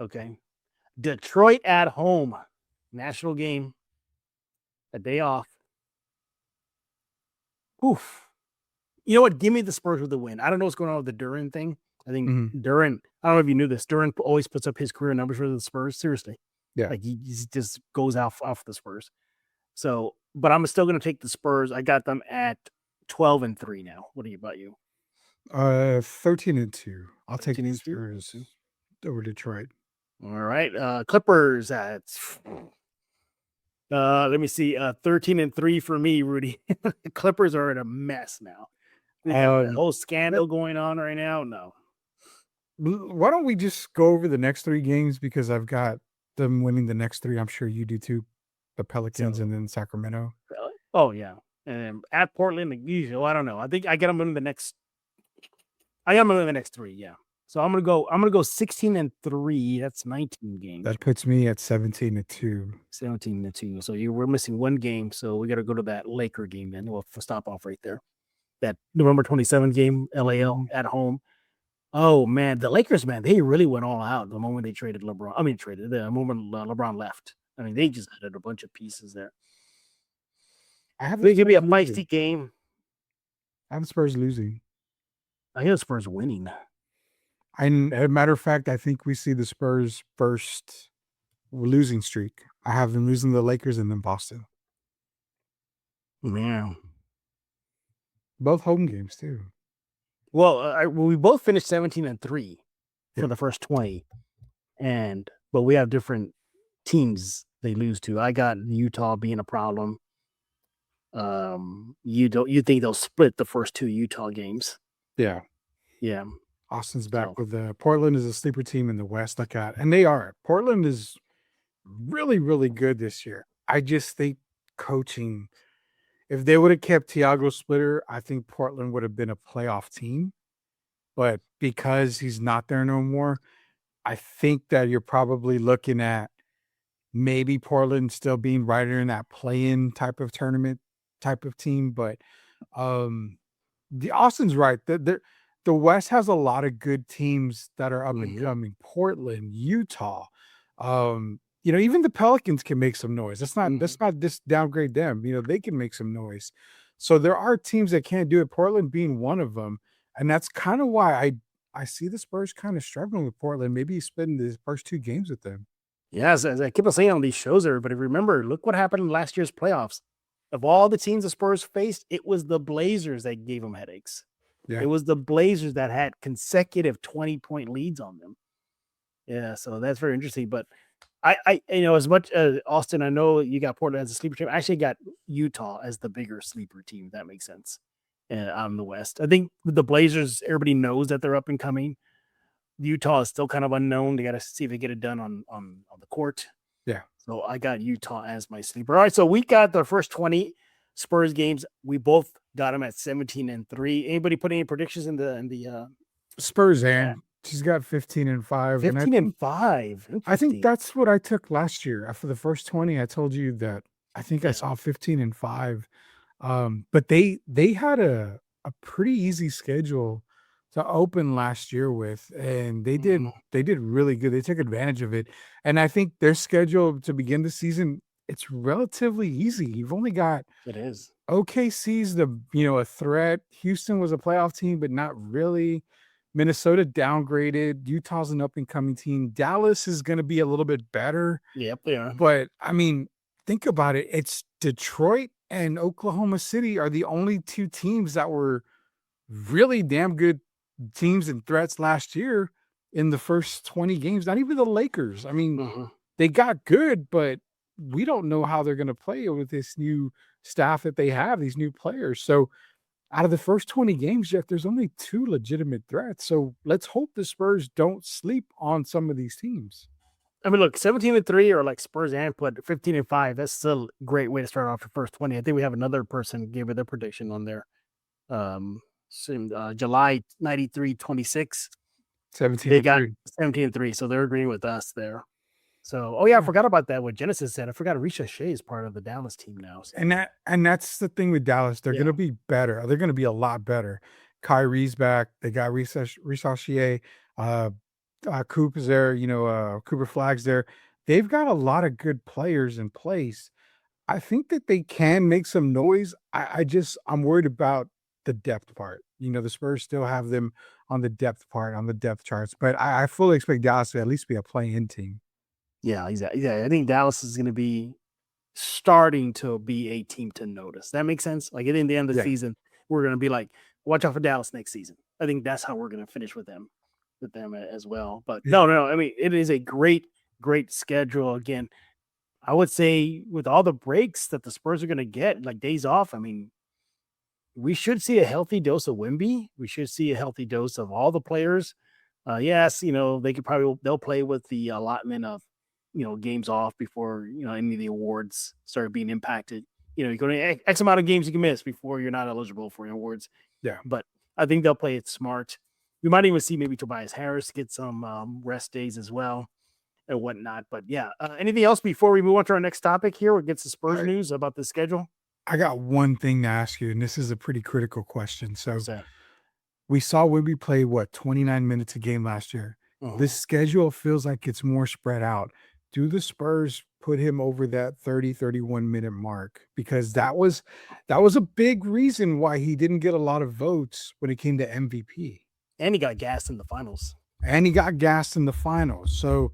Okay. Detroit at home. National game. A day off. Oof. You know what? Give me the Spurs with the win. I don't know what's going on with the Duren thing. I think Duren, I don't know if you knew this. Duren always puts up his career numbers for the Spurs. Seriously. Yeah. Like he just goes off the Spurs. So, but I'm still going to take the Spurs. I got them at 12-3 now. What about you? 13-2. I'll take the 13-2? Spurs over Detroit. All right. Clippers at let me see. 13-3 for me, Rudy. The Clippers are in a mess now. The whole scandal going on right now. No. Why don't we just go over the next 3 games, because I've got them winning the next 3. I'm sure you do too. The Pelicans and then Sacramento. Oh yeah, and at Portland, usual. I don't know. I think I get them in the next. I got them in the next 3. Yeah. So I'm gonna go 16-3. That's 19 games. That puts me at 17-2. 17-2. So we're missing 1 game. So we got to go to that Laker game then. We'll stop off right there. That November 27th game, LAL at home. Oh man, the Lakers, man, they really went all out the moment they traded LeBron. I mean, the moment LeBron left. I mean, they just added a bunch of pieces there. I think it'd be a feisty game. I have the Spurs losing. I hear the Spurs winning. As a matter of fact, I think we see the Spurs first losing streak. I have them losing the Lakers and then Boston. Man. Both home games too. Well, we both finished 17-3 for the first 20, but we have different teams they lose to. I got Utah being a problem. You think they'll split the first 2 Utah games? Yeah. Yeah. Austin's back So with Portland is a sleeper team in the West. Look at, and they are. Portland is really, really good this year. I just think coaching, if they would have kept Thiago Splitter, I think Portland would have been a playoff team. But because he's not there no more, I think that you're probably looking at maybe Portland still being right in that play-in type of tournament type of team. But the Austin's right. The West has a lot of good teams that are up and mhm, coming. Portland, Utah, even the Pelicans can make some noise. That's not mhm. this downgrade them. They can make some noise. So there are teams that can't do it. Portland being one of them, and that's kind of why I see the Spurs kind of struggling with Portland. Maybe he's spending the first 2 games with them. Yeah, as I keep on saying on these shows, everybody, remember, look what happened in last year's playoffs. Of all the teams the Spurs faced, it was the Blazers that gave them headaches. Yeah. It was the Blazers that had consecutive 20-point leads on them. Yeah, so that's very interesting. But as much as Austin, I know you got Portland as a sleeper team. I actually got Utah as the bigger sleeper team. If that makes sense. On the West, I think with the Blazers, everybody knows that they're up and coming. Utah is still kind of unknown. They got to see if they get it done on the court. Yeah. So I got Utah as my sleeper. All right, so we got the first 20 Spurs games. We both got them at 17-3. Anybody put any predictions in the Spurs chat? and she's got 15-5. And 15-5. I think Interesting. that's what I took last year. After the first 20, I told you that I think I Yeah. saw 15-5. But they had a pretty easy schedule to open last year with, and Mhm. they did really good. They took advantage of it. And I think their schedule to begin the season, it's relatively easy. You've only got It is. OKC's a threat. Houston was a playoff team, but not really. Minnesota downgraded. Utah's an up and coming team. Dallas is going to be a little bit better, Yep, they are. but I mean, think about it. It's Detroit and Oklahoma City are the only 2 teams that were really damn good teams and threats last year in the first 20 games. Not even the Lakers. I mean, Mhm. they got good, but we don't know how they're going to play with this new staff that they have, these new players. So out of the first 20 games, Jeff, there's only 2 legitimate threats. So let's hope the Spurs don't sleep on some of these teams. I mean, look, 17-3 or like Spurs and put 15-5. That's still a great way to start off the first 20. I think we have another person gave it their prediction on there. July 93-26. 17 They to got 3. 17-3, so they're agreeing with us there. So, oh yeah, I Yeah. forgot about that. What Genesis said, I forgot Risha Shea is part of the Dallas team now. So And that's the thing with Dallas. They're yeah, gonna be better. They're gonna be a lot better. Kyrie's back. They got Risa Shea. Coop is there, Cooper Flag's there. They've got a lot of good players in place. I think that they can make some noise. I'm worried about the depth part. The Spurs still have them on the depth part, on the depth charts, but I fully expect Dallas to at least be a play-in team. yeah, exactly. Yeah, I think Dallas is going to be starting to be a team to notice. That makes sense. Like at the end of the Yeah. season, we're going to be like, watch out for Dallas next season. I think that's how we're going to finish with them as well. But Yeah. no. I mean, it is a great schedule. Again, I would say with all the breaks that the Spurs are going to get, like days off. I mean, we should see a healthy dose of Wimby. We should see a healthy dose of all the players. Yes, they'll play with the allotment of games off before any of the awards start being impacted. You go to X amount of games you can miss before you're not eligible for awards. Yeah. But I think they'll play it smart. We might even see maybe Tobias Harris get some rest days as well and whatnot. But yeah, anything else before we move on to our next topic here? What gets the Spurs I news about the schedule? I got one thing to ask you, and this is a pretty critical question. So What's that? we saw Wemby play 29 minutes a game last year. This Mhm. schedule feels like it's more spread out. Do the Spurs put him over that 30-31 minute mark? Because that was a big reason why he didn't get a lot of votes when it came to MVP. And he got gassed in the finals. And he got gassed in the finals. So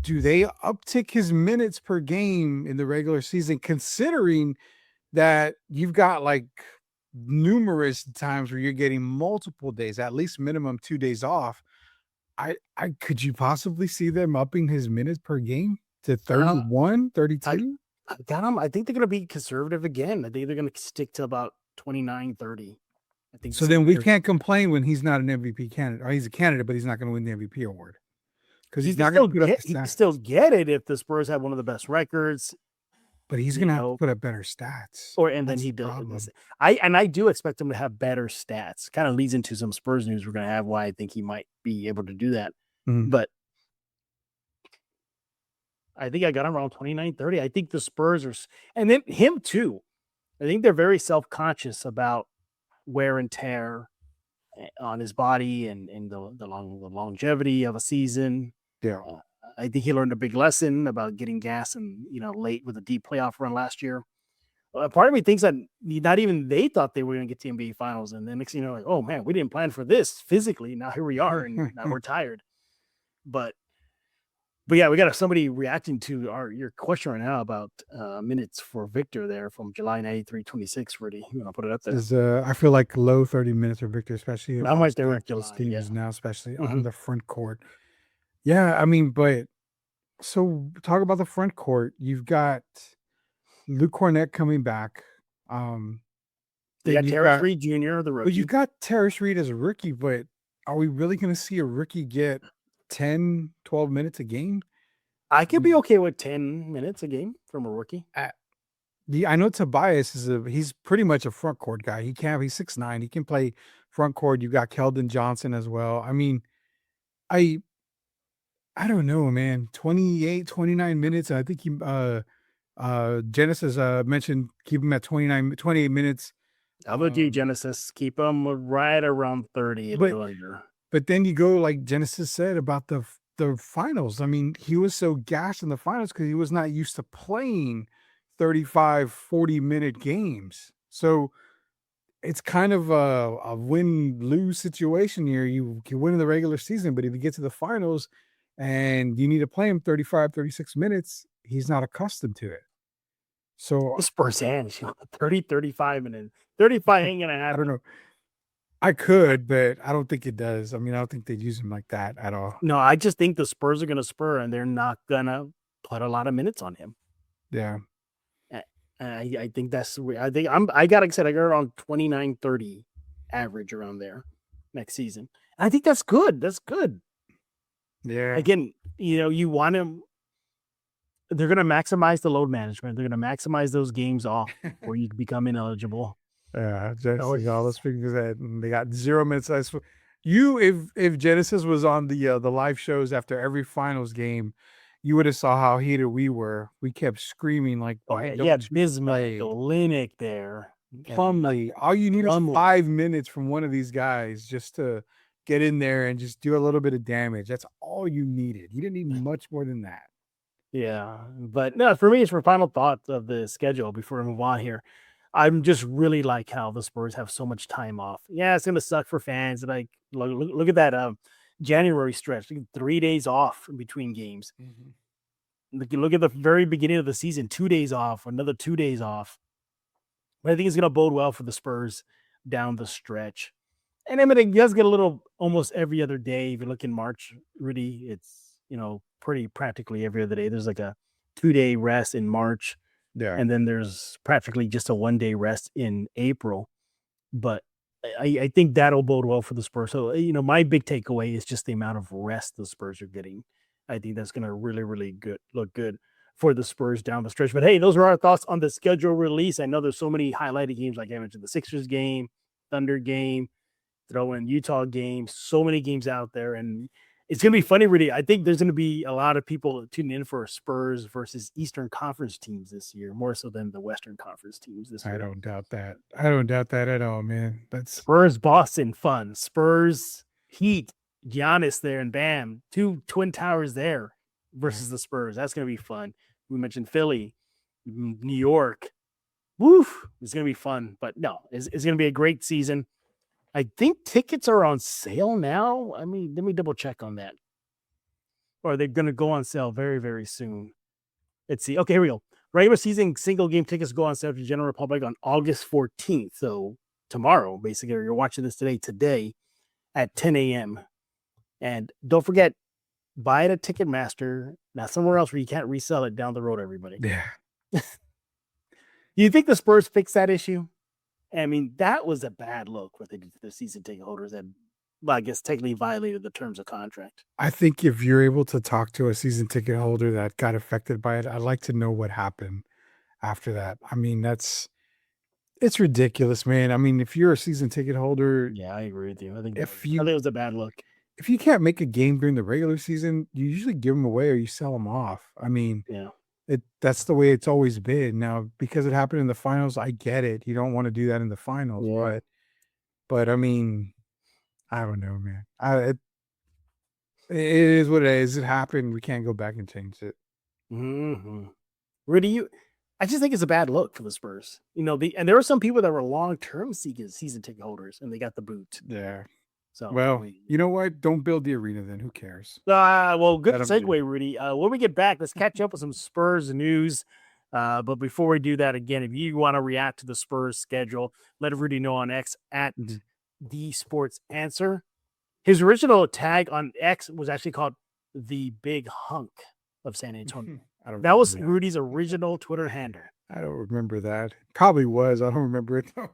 do they uptick his minutes per game in the regular season, considering that you've got like numerous times where you're getting multiple days, at least minimum 2 days off? I could you possibly see them upping his minutes per game? To 31, 32? I got them. I think they're going to be conservative again. I think they're going to stick to about 29, 30. I think So then we can't complain when he's not an MVP candidate. Or he's a candidate, but he's not going to win the MVP award. Because he's not going to put up the stats. He can still get it if the Spurs have one of the best records. But he's going to have to put up better stats. Then he does. I do expect him to have better stats. Kind of leads into some Spurs news we're going to have why I think he might be able to do that. Mm-hmm. But I think I got him around 29, 30. I think the Spurs are, and then him too. I think they're very self-conscious about wear and tear on his body and the longevity of a season. Yeah. I think he learned a big lesson about getting gas and, late with a deep playoff run last year. Part of me thinks that not even they thought they were going to get to the NBA Finals. And then next thing you know, like, oh man, we didn't plan for this physically. Now here we are, and now we're tired. But yeah, we got somebody reacting to your question right now about minutes for Victor there from July 93-26. Rudy, you want to put it up there? I feel like low 30 minutes for Victor, especially how much they were now, especially on the front court. Yeah, I mean, but so talk about the front court. You've got Luke Cornett coming back. They got Terrence Reed Jr., the rookie. But you've got Terrence Reed as a rookie, but are we really going to see a rookie get 10, 12 minutes a game? I could be okay with 10 minutes a game from a rookie. I know Tobias he's pretty much a front court guy. He's 6'9". He can play front court. You got Keldon Johnson as well. I mean, I don't know, man. 28, 29 minutes. I think Genesis mentioned keep him at 28 minutes. How about you, Genesis? Keep him right around 30. But then you go like Genesis said about the finals. I mean, he was so gassed in the finals because he was not used to playing 35, 40-minute games. So it's kind of a win-lose situation here. You can win in the regular season, but if you get to the finals and you need to play him 35, 36 minutes, he's not accustomed to it. So the Spurs hands 30, 35 minutes. 35 ain't gonna happen. I don't know. I could, but I don't think it does. I mean, I don't think they'd use him like that at all. No, I just think the Spurs are gonna spur and they're not gonna put a lot of minutes on him. Yeah. I think that's I got around 29, 30 average around there next season. I think that's good. That's good. Yeah. Again, you want him. They're going to maximize the load management. They're going to maximize those games off where you become ineligible. Yeah, let's figure that. They got 0 minutes. If Genesis was on the live shows after every finals game, you would have saw how heated we were. We kept screaming like, Bismack, Olynyk there. Plumlee. All you need is 5 minutes from one of these guys just to get in there and just do a little bit of damage. That's all you needed. You didn't need much more than that. Yeah, but no, for me, it's for final thoughts of the schedule before we move on here. I'm just really like how the Spurs have so much time off. Yeah, it's gonna suck for fans. Like, look at that January stretch, 3 days off in between games. Mm-hmm. Look at the very beginning of the season, 2 days off, another 2 days off. But I think it's gonna bode well for the Spurs down the stretch. And I mean, it does get a little almost every other day. If you look in March, Rudy, it's pretty practically every other day. There's like a 2-day rest in March. Yeah. And then there's practically just a 1-day rest in April. But I think that'll bode well for the Spurs. So, my big takeaway is just the amount of rest the Spurs are getting. I think that's going to really, really look good for the Spurs down the stretch. But hey, those are our thoughts on the schedule release. I know there's so many highlighted games, like I mentioned, the Sixers game, Thunder game, throw in Utah games, so many games out there. And it's going to be funny, really. I think there's going to be a lot of people tuning in for Spurs versus Eastern Conference teams this year, more so than the Western Conference teams this year. I don't doubt that. I don't doubt that at all, man. That's Spurs Boston fun. Spurs Heat, Giannis there, and bam, 2 Twin Towers there versus the Spurs. That's going to be fun. We mentioned Philly, New York. Woof. It's going to be fun. But no, it's going to be a great season. I think tickets are on sale now. I mean, let me double check on that. Or they're going to go on sale very, very soon. Let's see. Okay, here we go. Regular season single game tickets go on sale to general public on August 14th. So tomorrow, basically, you're watching this today at 10 a.m. And don't forget, buy it at Ticketmaster, not somewhere else where you can't resell it down the road, everybody. Yeah. Do you think the Spurs fixed that issue? I mean, that was a bad look what they did to the season ticket holders that, well, I guess, technically violated the terms of contract. I think if you're able to talk to a season ticket holder that got affected by it, I'd like to know what happened after that. I mean, it's ridiculous, man. I mean, if you're a season ticket holder, Yeah, I agree with you. I think if it was a bad look. if you can't make a game during the regular season, you usually give them away or you sell them off. I mean, Yeah. that's the way it's always been. Now, because it happened in the finals, I get it. You don't want to do that in the finals, Yeah. but I mean, I don't know, man. It is what it is. It happened. We can't go back and change it. Mm-hmm. Rudy, I just think it's a bad look for the Spurs. You know, and there were some people that were long-term season ticket holders, and they got the boot. Yeah. So, Well, you know what? Don't build the arena then. Who cares? well, good Let 'em segue, do. Rudy. When we get back, let's catch up with some Spurs news. But before we do that, again, if you want to react to the Spurs schedule, let Rudy know on X at the Sports Answer. His original tag on X was actually called the Big Hunk of San Antonio. That was Rudy's original Twitter handle. I don't remember that. Probably was. I don't remember it though.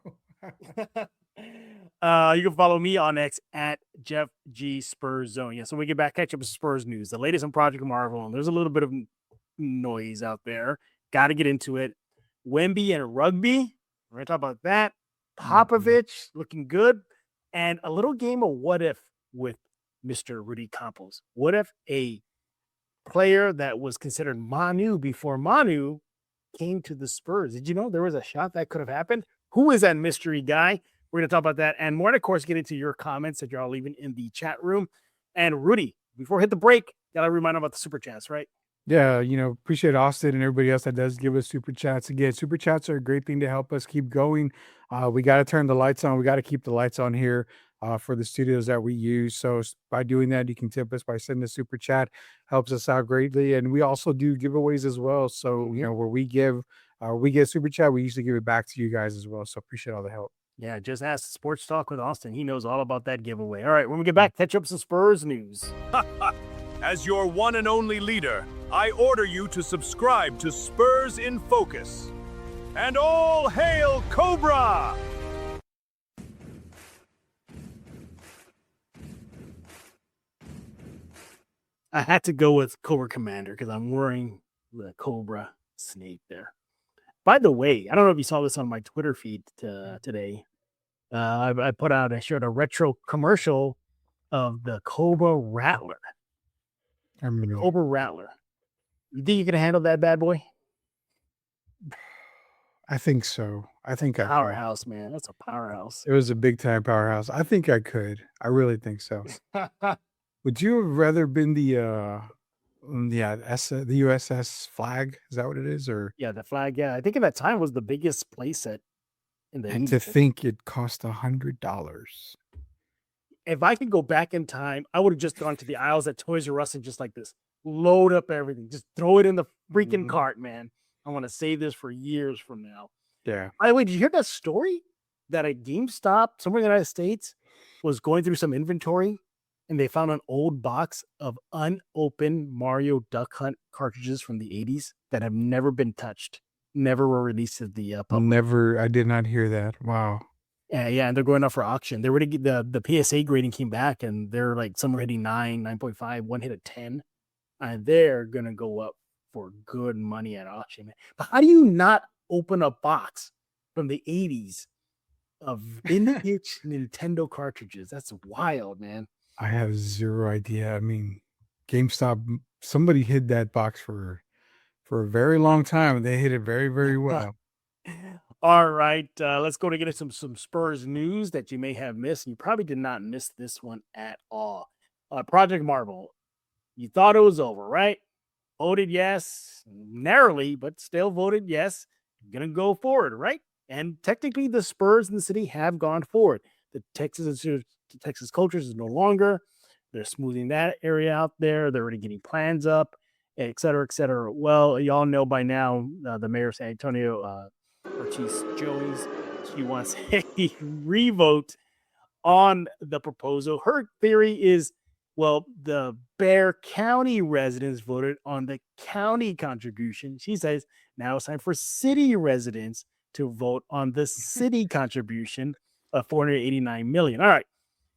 You can follow me on X at Jeff G Spurs Zone. Yeah, so we get back, catch up with Spurs news, the latest on Project Marvel, and there's a little bit of noise out there. Got to get into it. Wemby and rugby. We're gonna talk about that. Popovich looking good, and a little game of what if with Mr. Rudy Campos. What if a player that was considered Manu before Manu came to the Spurs? Did you know there was a shot that could have happened? Who is that mystery guy? We're going to talk about that and more, and of course, get into your comments that you're all leaving in the chat room. And Rudy, before we hit the break, got to remind them about the super chats, right? Yeah, appreciate Austin and everybody else that does give us super chats. Again, super chats are a great thing to help us keep going. We got to turn the lights on. We got to keep the lights on here for the studios that we use. So by doing that, you can tip us by sending a super chat. Helps us out greatly. And we also do giveaways as well. So, where we get super chat, we usually give it back to you guys as well. So appreciate all the help. Yeah, just ask Sports Talk with Austin. He knows all about that giveaway. All right, when we get back, catch up some Spurs news. As your one and only leader, I order you to subscribe to Spurs in Focus. And all hail Cobra! I had to go with Cobra Commander because I'm wearing the Cobra snake there. By the way, I don't know if you saw this on my Twitter feed today. I showed a retro commercial of the Cobra Rattler. Cobra Rattler. You think you can handle that bad boy? I think so. I think powerhouse, man. That's a powerhouse. It was a big time powerhouse. I think I could. I really think so. Would you have rather been the USS Flag? Is that what it is? Or yeah, the Flag. Yeah, I think at that time was the biggest playset in the. And to think it cost $100. If I could go back in time, I would have just gone to the aisles at Toys R Us and just like this, load up everything, just throw it in the freaking cart, man. I want to save this for years from now. Yeah. By the way, did you hear that story that a GameStop somewhere in the United States was going through some inventory and they found an old box of unopened Mario Duck Hunt cartridges from the 80s that have never been touched, never were released to the public? Never. I did not hear that. Wow. Yeah, and they're going up for auction. They were the PSA grading came back, and they're like some were hitting 9.5, one hit a 10, and they're gonna go up for good money at auction. But how do you not open a box from the 80s of vintage Nintendo cartridges? That's wild, man. I have zero idea. I mean, GameStop, somebody hid that box for a very long time, and they hit it very, very well. All right, let's go to get some Spurs news that you may have missed. You probably did not miss this one at all. Project Marvel, you thought it was over, right? Voted yes, narrowly, but still voted yes. You're going to go forward, right? And technically, the Spurs in the city have gone forward. The Texas cultures is no longer. They're smoothing that area out there. They're already getting plans up, et cetera, et cetera. Well, y'all know by now, the mayor of San Antonio, Ortiz Jones, she wants a revote on the proposal. Her theory is, well, the Bexar County residents voted on the county contribution. She says now it's time for city residents to vote on the city contribution of $489 million. All right.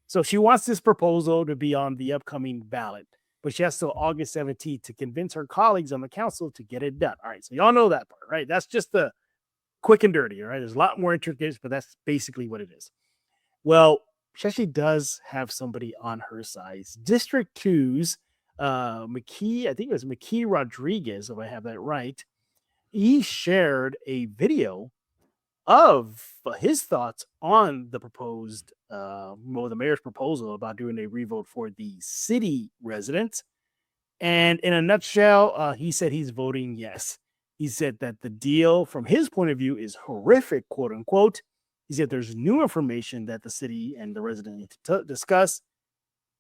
So she wants this proposal to be on the upcoming ballot, but she has till August 17th to convince her colleagues on the council to get it done. All right. So y'all know that part, right? That's just the quick and dirty. All right. There's a lot more intricacies, but that's basically what it is. Well, she actually does have somebody on her side. District 2's McKee, I think it was McKee Rodriguez, if I have that right. He shared a video of his thoughts on the proposed, the mayor's proposal about doing a revote for the city residents. And in a nutshell, he said he's voting yes. He said that the deal from his point of view is horrific, quote unquote. He said there's new information that the city and the residents need to discuss,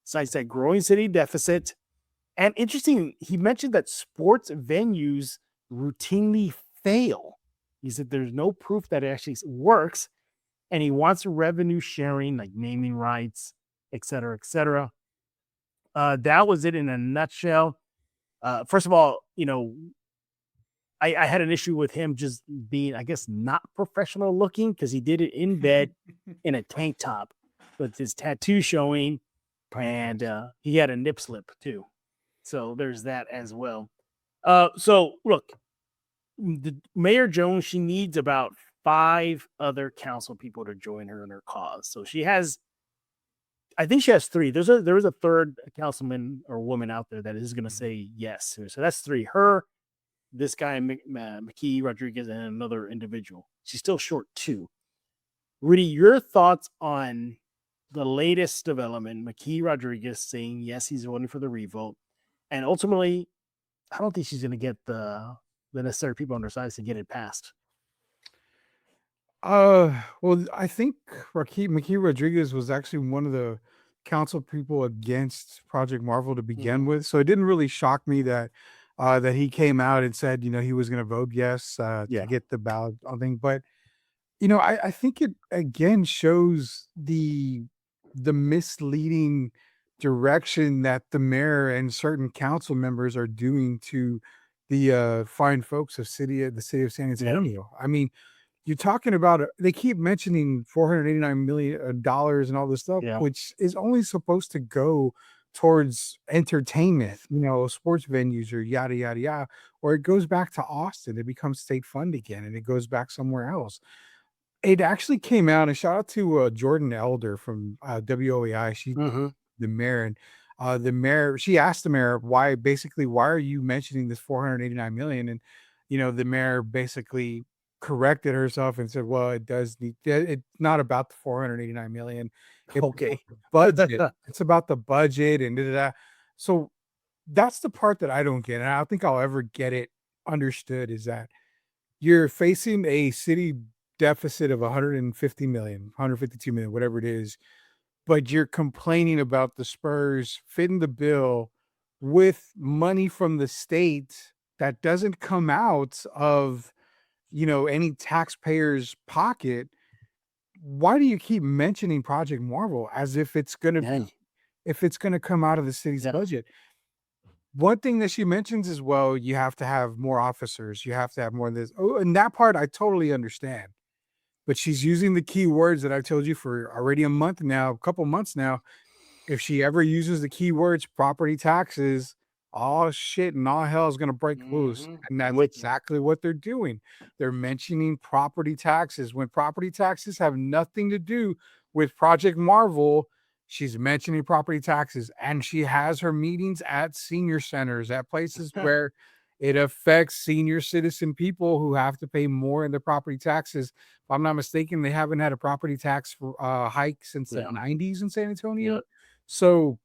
cites that growing city deficit. And interesting, he mentioned that sports venues routinely fail. He said there's no proof that it actually works, and he wants revenue sharing, like naming rights, et cetera, et cetera. That was it in a nutshell. First of all, I had an issue with him just being, I guess, not professional looking because he did it in bed in a tank top with his tattoo showing, and he had a nip slip too. So there's that as well. So look, Mayor Jones, she needs about 5 other council people to join her in her cause. So I think she has 3. There was a third councilman or woman out there that is going to say yes. So that's 3. Her, this guy, McKee Rodriguez, and another individual. She's still short 2. Rudy, your thoughts on the latest development, McKee Rodriguez saying yes, he's voting for the revote. And ultimately, I don't think she's going to get the necessary people on her side to get it passed. Well, I think McKee Rodriguez was actually one of the council people against Project Marvel to begin with. So it didn't really shock me that he came out and said, he was going to vote yes to get the ballot thing. But, I think it again shows the misleading direction that the mayor and certain council members are doing to the fine folks of the city of San Antonio. I mean, you're talking about they keep mentioning $489 million and all this stuff, which is only supposed to go towards entertainment, sports venues or yada, yada, yada, or it goes back to Austin. It becomes state fund again and it goes back somewhere else. It actually came out, and shout out to Jordan Elder from WOAI. She's the mayor, and the mayor, she asked the mayor why are you mentioning this $489 million? And, the mayor basically corrected herself and said, well, it's not about the $489 million. Budget. It's about the budget and da-da-da. So that's the part that I don't get. And I don't think I'll ever get it understood, is that you're facing a city deficit of 150 million, 152 million, whatever it is, but you're complaining about the Spurs fitting the bill with money from the state that doesn't come out of, any taxpayer's pocket. Why do you keep mentioning Project Marvel as if it's going to come out of the city's budget? One thing that she mentions is, well, you have to have more officers. You have to have more of this. Oh, and that part I totally understand. But she's using the key words that I've told you for already a couple months now. If she ever uses the keywords property taxes, all shit and all hell is going to break loose. And that's exactly what they're doing. They're mentioning property taxes when property taxes have nothing to do with Project Marvel. She's mentioning property taxes, and she has her meetings at senior centers, at places where it affects senior citizen people who have to pay more in their property taxes. If I'm not mistaken, they haven't had a property tax hike since the 90s in San Antonio. Yeah. So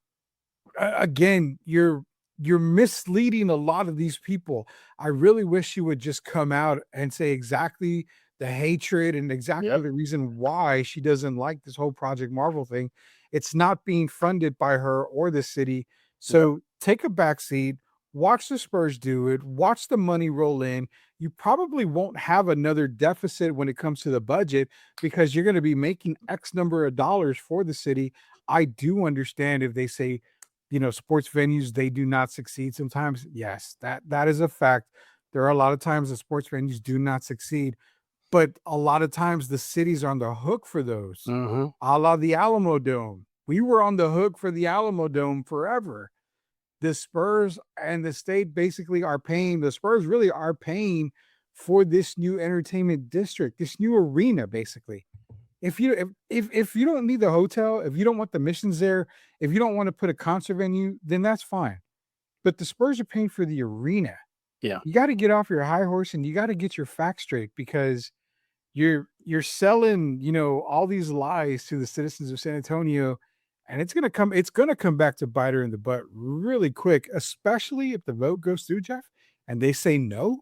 again, you're misleading a lot of these people. I really wish she would just come out and say exactly the hatred and exactly the reason why she doesn't like this whole Project Marvel thing. It's not being funded by her or the city. So take a back seat. Watch the Spurs do it. Watch the money roll in. You probably won't have another deficit when it comes to the budget because you're going to be making X number of dollars for the city. I do understand if they say sports venues, they do not succeed sometimes. Yes, that is a fact. There are a lot of times that sports venues do not succeed, but a lot of times the cities are on the hook for those. Mm-hmm. A la the Alamo Dome. We were on the hook for the Alamo Dome forever. The Spurs and the state basically are paying, the Spurs really are paying for this new entertainment district, this new arena, basically. If you don't need the hotel, if you don't want the missions there, if you don't want to put a concert venue, then that's fine. But the Spurs are paying for the arena. Yeah. You got to get off your high horse and you got to get your facts straight, because you're selling, all these lies to the citizens of San Antonio, and it's gonna come back to bite her in the butt really quick, especially if the vote goes through, Jeff, and they say no.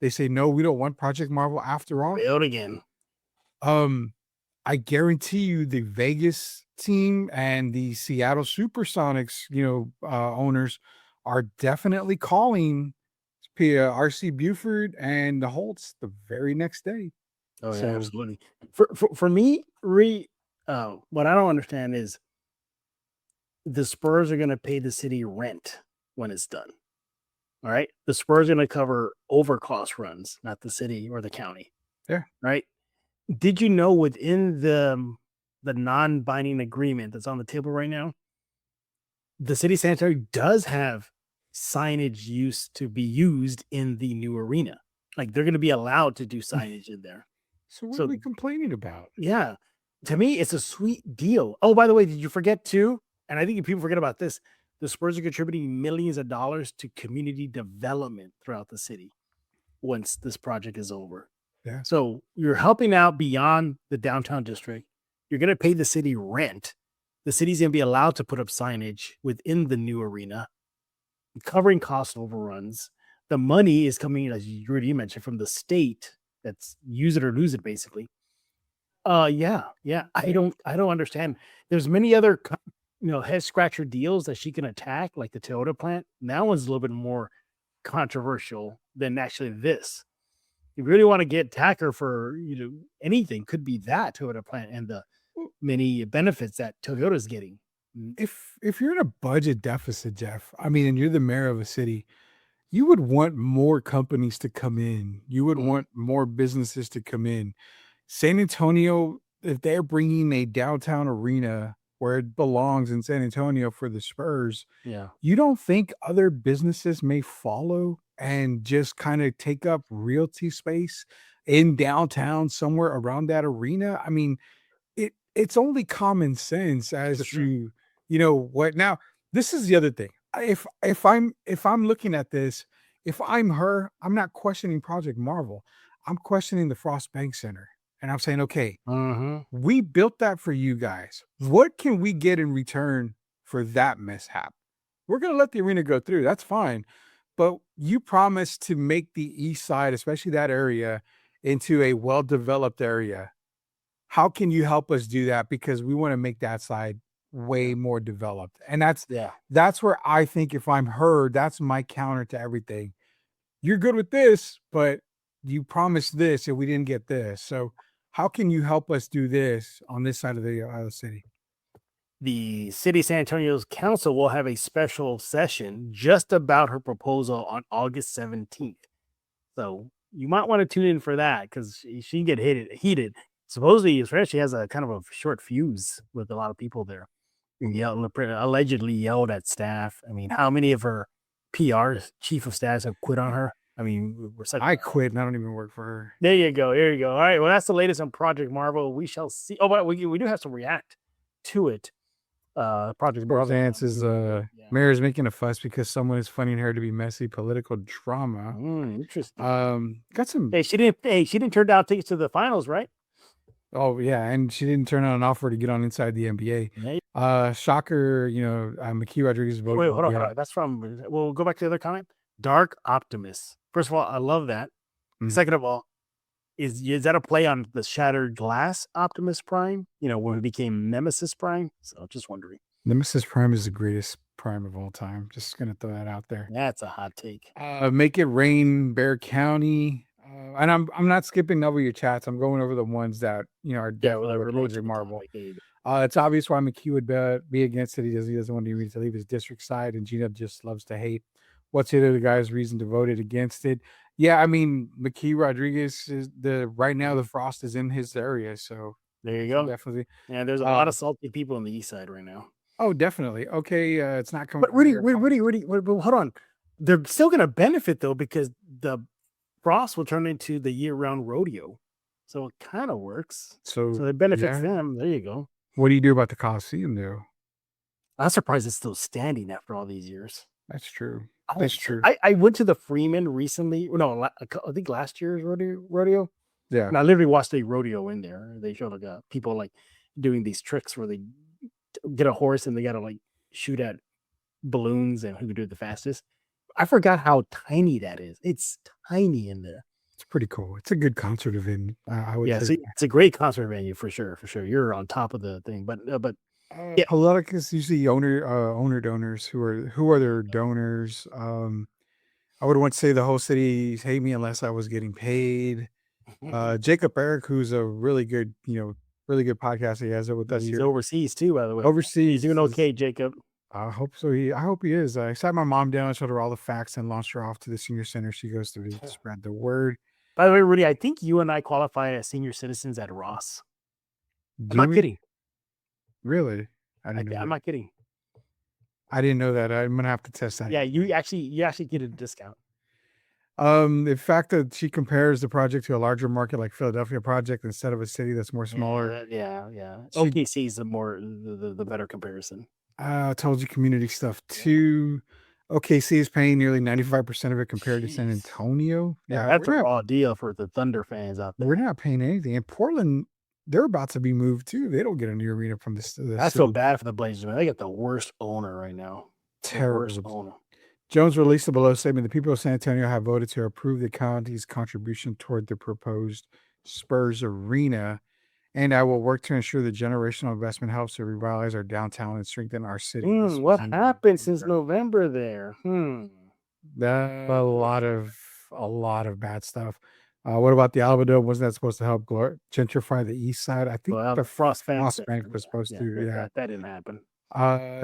They say no, we don't want Project Marvel after all. Build again. I guarantee you the Vegas team and the Seattle Supersonics, owners are definitely calling RC Buford and the Holtz the very next day. Oh, yeah, So- absolutely. For me, what I don't understand is the Spurs are going to pay the city rent when it's done. All right. The Spurs are going to cover overcost runs, not the city or the county. Yeah. Right. Did you know within the non-binding agreement that's on the table right now, the city of San Antonio does have signage used to be used in the new arena. Like they're going to be allowed to do signage in there. So what So- are we complaining about? Yeah. To me, it's a sweet deal. Oh, by the way, did you forget too? And I think people forget about this. The Spurs are contributing millions of dollars to community development throughout the city once this project is over. Yeah. So you're helping out beyond the downtown district. You're going to pay the city rent. The city's going to be allowed to put up signage within the new arena, covering cost overruns. The money is coming, as Rudy mentioned, from the state. That's use it or lose it, basically. Yeah. I don't understand. There's many other, head scratcher deals that she can attack, like the Toyota plant. And that one's a little bit more controversial than actually this. You really want to get Tacker for anything, could be that Toyota plant and the many benefits that Toyota's getting. If you're in a budget deficit, Jeff, and you're the mayor of a city, you would want more companies to come in. You would want more businesses to come in. San Antonio, if they're bringing a downtown arena where it belongs in San Antonio for the Spurs, Yeah. you don't think other businesses may follow and just kind of take up realty space in downtown somewhere around that arena? It's only common sense as For sure. to, what now. This is the other thing. If I'm looking at this, if I'm her, I'm not questioning Project Marvel. I'm questioning the Frost Bank Center. And I'm saying, okay, we built that for you guys. What can we get in return for that mishap? We're going to let the arena go through. That's fine. But you promised to make the east side, especially that area, into a well-developed area. How can you help us do that? Because we want to make that side way more developed. And that's where I think if I'm her, that's my counter to everything. You're good with this, but you promised this and we didn't get this. So how can you help us do this on this side of the city? The city of San Antonio's council will have a special session just about her proposal on August 17th. So you might want to tune in for that because she can get heated. Supposedly, she has a kind of a short fuse with a lot of people there. Allegedly yelled at staff. How many of her PR chief of staff have quit on her? I quit and I don't even work for her. There you go. All right. Well, that's the latest on Project Marvel. We shall see. Oh, but we do have to react to it. Project Marvel. Dance is mayor's making a fuss because someone is funding her to be messy political drama. Interesting. Got some. Hey, she didn't turn down tickets to the finals, right? Oh yeah, and she didn't turn out an offer to get on Inside the NBA. Shocker, Makhi Rodriguez voted. Wait, hold on. That's from. We'll go back to the other comment. Dark Optimist. First of all, I love that. Second of all, is that a play on the Shattered Glass Optimus Prime? When it became Nemesis Prime. So just wondering. Nemesis Prime is the greatest Prime of all time. Just gonna throw that out there. That's a hot take. Make It Rain, Bear County. And I'm not skipping over your chats. I'm going over the ones that are definitely with Project Marvel. It's obvious why McKee would be against it. He doesn't want to leave his district side, and Gina just loves to hate. What's the other guy's reason to vote it against it? Yeah, I mean, McKee Rodriguez is right now the frost is in his area, so there you go. Definitely. Yeah, there's a lot of salty people on the east side right now. Oh, definitely. Okay, it's not coming. But Rudy, hold on. They're still going to benefit though because the frost will turn into the year-round rodeo, so it kind of works. So it benefits them. There you go. What do you do about the Coliseum, though? I'm surprised it's still standing after all these years. That's true. That's true. I went to the Freeman recently. No, I think last year's rodeo. Yeah. And I literally watched a rodeo in there. They showed people like doing these tricks where they get a horse and they got to like shoot at balloons and who can do it the fastest. I forgot how tiny that is. It's tiny in there. It's pretty cool. It's a good concert event. I would say. It's a great concert venue for sure. For sure. You're on top of the thing. But yeah, Politica is usually owner donors who are their donors. I would want to say the whole city hate me unless I was getting paid. Jacob Eric, who's a really good podcast he has it with us He's here. Overseas too, by the way. Overseas. He's doing okay, Jacob. I hope so. I hope he is. I sat my mom down and showed her all the facts and launched her off to the senior center. She goes to spread the word. By the way, Rudy, I think you and I qualify as senior citizens at Ross. I'm not kidding. Really? I'm not kidding. I didn't know that. I'm gonna have to test that. Yeah, you actually get a discount. The fact that she compares the project to a larger market like Philadelphia project instead of a city that's more smaller. Yeah. OKC is the better comparison. I told you community stuff too. OKC is paying nearly 95% of it compared to San Antonio. Yeah, that's a raw deal for the Thunder fans out there. We're not paying anything. In Portland, they're about to be moved too. They don't get a new arena from this. I feel bad for the Blazers, man. They got the worst owner right now. Terrible. Worst owner. Jones released a below statement. The people of San Antonio have voted to approve the county's contribution toward the proposed Spurs arena. And I will work to ensure the generational investment helps to revitalize our downtown and strengthen our city. What happened since November there? A lot of bad stuff. What about the Alba Dome? Wasn't that supposed to help gentrify the east side? I think the Frost Bank was supposed to. Yeah, that didn't happen.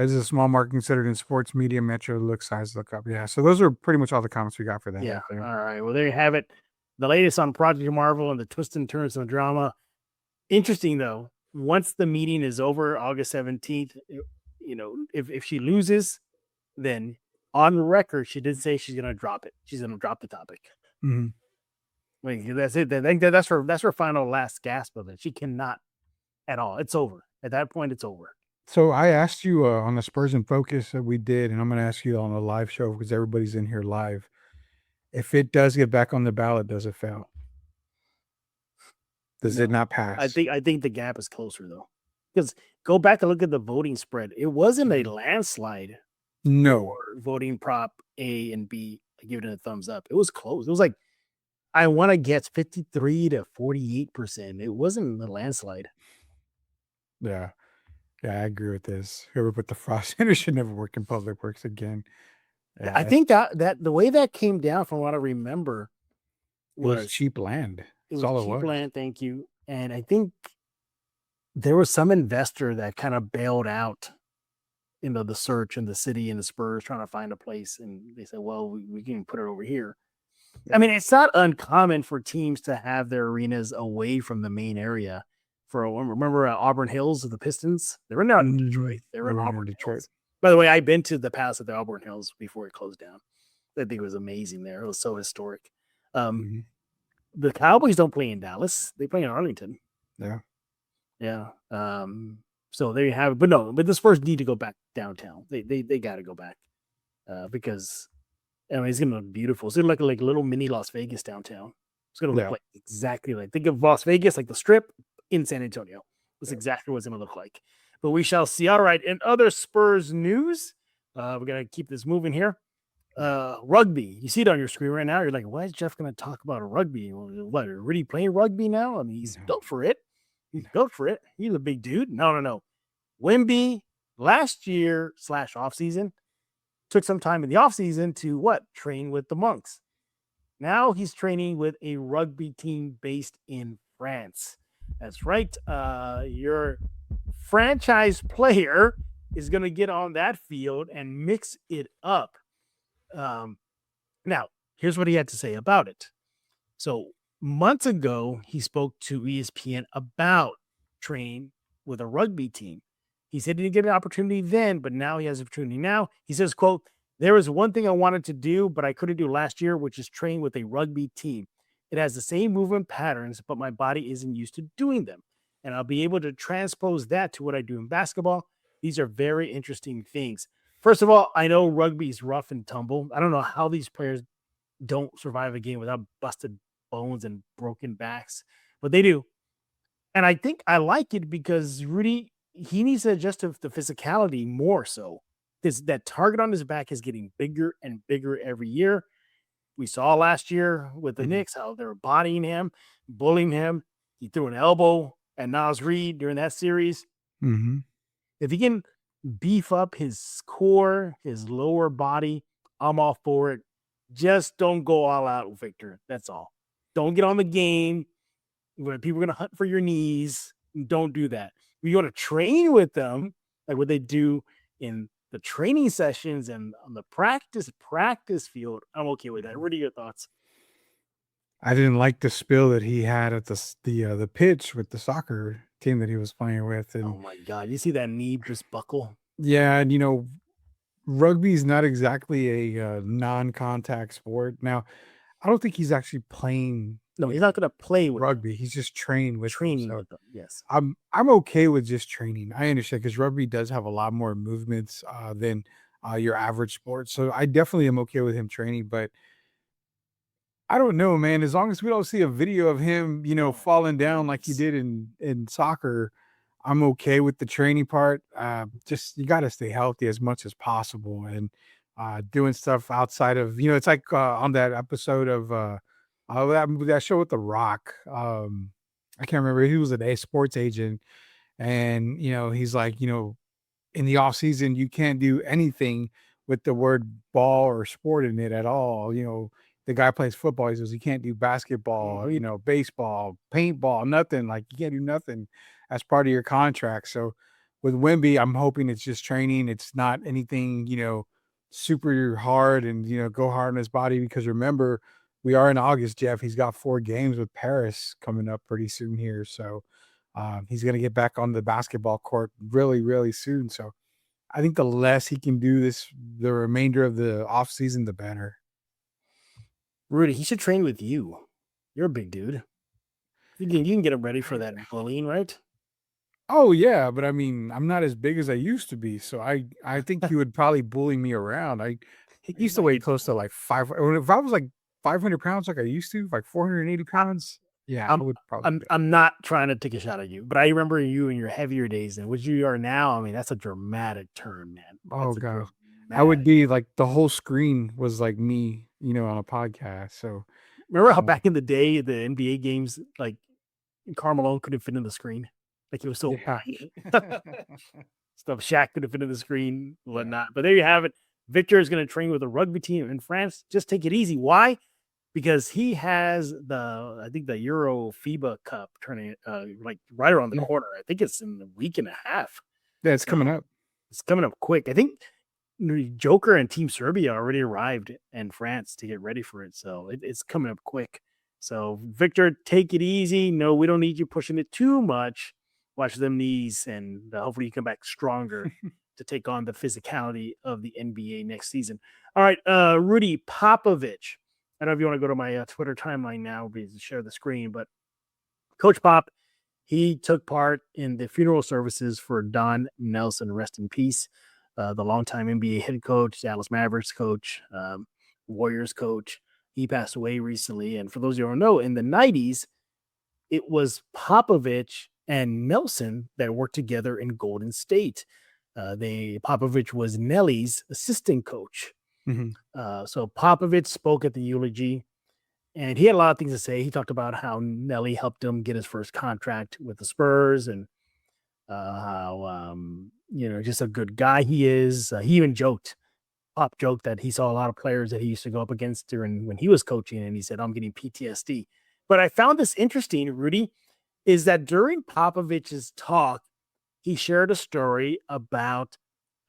Is a small market considered in sports media? Metro look up. Yeah, so those are pretty much all the comments we got for that. Yeah. All right. Well, there you have it. The latest on Project Marvel and the twists and turns of drama. Interesting though. Once the meeting is over, August 17th, if she loses, then on record she did say she's gonna drop it. She's gonna drop the topic. Mm-hmm. Like, that's it. I think that's her final last gasp of it. She cannot at all. It's over. At that point, it's over. So I asked you on the Spurs in Focus that we did, and I'm going to ask you on a live show because everybody's in here live. If it does get back on the ballot, does it fail? Does it not pass? I think the gap is closer though, because go back and look at the voting spread. It wasn't a landslide. No, voting prop A and B, giving it a thumbs up. It was close. It was like I want to guess 53 to 48%. It wasn't a landslide. Yeah, I agree with this. Whoever put the frost in it should never work in public works again. I think that the way that came down, from what I remember, was cheap land. It was cheap land. Thank you. And I think there was some investor that kind of bailed out, the search in the city and the Spurs trying to find a place, and they said, "Well, we can put it over here." I mean, it's not uncommon for teams to have their arenas away from the main area. Remember Auburn Hills of the Pistons? They were not in Detroit. They were in Auburn, Detroit. By the way, I've been to the Palace at the Auburn Hills before it closed down. I think it was amazing there. It was so historic. The Cowboys don't play in Dallas. They play in Arlington. Yeah. So there you have it. But the Spurs need to go back downtown. They got to go back because it's going to look beautiful. It's going to look like a little mini Las Vegas downtown. It's going to look like exactly like, think of Las Vegas, like the Strip in San Antonio. That's exactly what it's going to look like. But we shall see. All right. In other Spurs news, we're going to keep this moving here. Rugby. You see it on your screen right now. You're like, why is Jeff going to talk about rugby? What, really playing rugby now? I mean, he's built for it. He's a big dude. No. Wemby last year / offseason took some time in the offseason to train with the monks. Now he's training with a rugby team based in France. That's right. Your franchise player is going to get on that field and mix it up. Now, here's what he had to say about it. So, months ago, he spoke to ESPN about training with a rugby team. He said he didn't get an opportunity then, but now he has an opportunity now. He says, quote, there was one thing I wanted to do, but I couldn't do last year, which is train with a rugby team. It has the same movement patterns, but my body isn't used to doing them. And I'll be able to transpose that to what I do in basketball. These are very interesting things. First of all, I know rugby is rough and tumble. I don't know how these players don't survive a game without busted bones and broken backs, but they do. And I think I like it because Rudy, he needs to adjust to the physicality more so. That target on his back is getting bigger and bigger every year. We saw last year with the Knicks how they were bodying him, bullying him. He threw an elbow at Nas Reed during that series. Mm-hmm. If he can beef up his core, his lower body, I'm all for it. Just don't go all out, Victor. That's all. Don't get on the game where people are going to hunt for your knees. Don't do that. You want to train with them, like what they do in the training sessions and on the practice field. I'm okay with that. What are your thoughts? I didn't like the spill that he had at the pitch with the soccer team that he was playing with. And oh my God, you see that knee just buckle? yeah, and rugby is not exactly a non-contact sport. Now, I don't think he's actually playing. No, he's not going to play with rugby. He's just training with them. Yes, I'm okay with just training. I understand because rugby does have a lot more movements than your average sport. So I definitely am okay with him training, but I don't know, man. As long as we don't see a video of him, falling down like he did in soccer, I'm okay with the training part. Just you got to stay healthy as much as possible and doing stuff outside of it's like on that episode of that show with The Rock. I can't remember. He was a sports agent, and he's like, in the off season, you can't do anything with the word ball or sport in it at all. The guy plays football. He says you can't do basketball, baseball, paintball, nothing. Like you can't do nothing as part of your contract. So with Wemby, I'm hoping it's just training. It's not anything, super hard and, go hard on his body because remember, we are in August, Jeff. He's got 4 games with Paris coming up pretty soon here. So he's going to get back on the basketball court really, really soon. So I think the less he can do the remainder of the offseason, the better. Rudy, he should train with you. You're a big dude. You can get him ready for that bullying, right? Oh, yeah. But I mean, I'm not as big as I used to be. So I think he would probably bully me around. He used to weigh close to like 5. If I was like 500 pounds like I used to, like 480 pounds. Yeah, I would probably. I'm not trying to take a shot at you, but I remember you in your heavier days and what you are now. I mean, that's a dramatic turn, man. Oh, God. I would be like the whole screen was like me, on a podcast. So remember how back in the day, the NBA games, like Carmelo couldn't fit in the screen? Like it was so high. Stuff Shaq couldn't fit in the screen, whatnot. But there you have it. Victor is going to train with a rugby team in France. Just take it easy. Why? Because he has I think the Euro FIBA Cup turning like right around the corner. I think it's in a week and a half. Yeah, it's coming up. It's coming up quick. I think Joker and Team Serbia already arrived in France to get ready for it. So it's coming up quick. So Victor, take it easy. No, we don't need you pushing it too much. Watch them knees and hopefully you come back stronger to take on the physicality of the NBA next season. All right, Rudy Popovich. I don't know if you want to go to my Twitter timeline now to share the screen, but Coach Pop, he took part in the funeral services for Don Nelson, rest in peace, the longtime NBA head coach, Dallas Mavericks coach, Warriors coach. He passed away recently. And for those of you who don't know, in the 90s, it was Popovich and Nelson that worked together in Golden State. Popovich was Nelly's assistant coach. Mm-hmm. So Popovich spoke at the eulogy and he had a lot of things to say. He talked about how Nelly helped him get his first contract with the Spurs and how, just a good guy he is. He even joked Pop joked that he saw a lot of players that he used to go up against when he was coaching, and he said, I'm getting PTSD. But I found this interesting, Rudy, is that during Popovich's talk, he shared a story about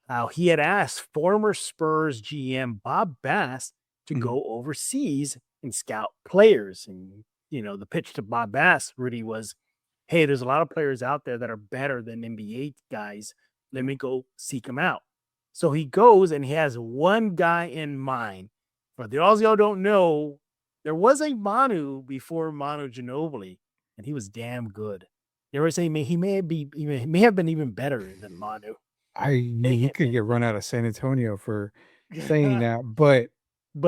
how he had asked former Spurs GM Bob Bass to go overseas and scout players. And, the pitch to Bob Bass, Rudy, was, hey, there's a lot of players out there that are better than NBA guys. Let me go seek them out. So he goes and he has one guy in mind. For those y'all don't know, there was a Manu before Manu Ginobili, and he was damn good. They were saying he may have been even better than Manu. He could get run out of San Antonio for saying that, but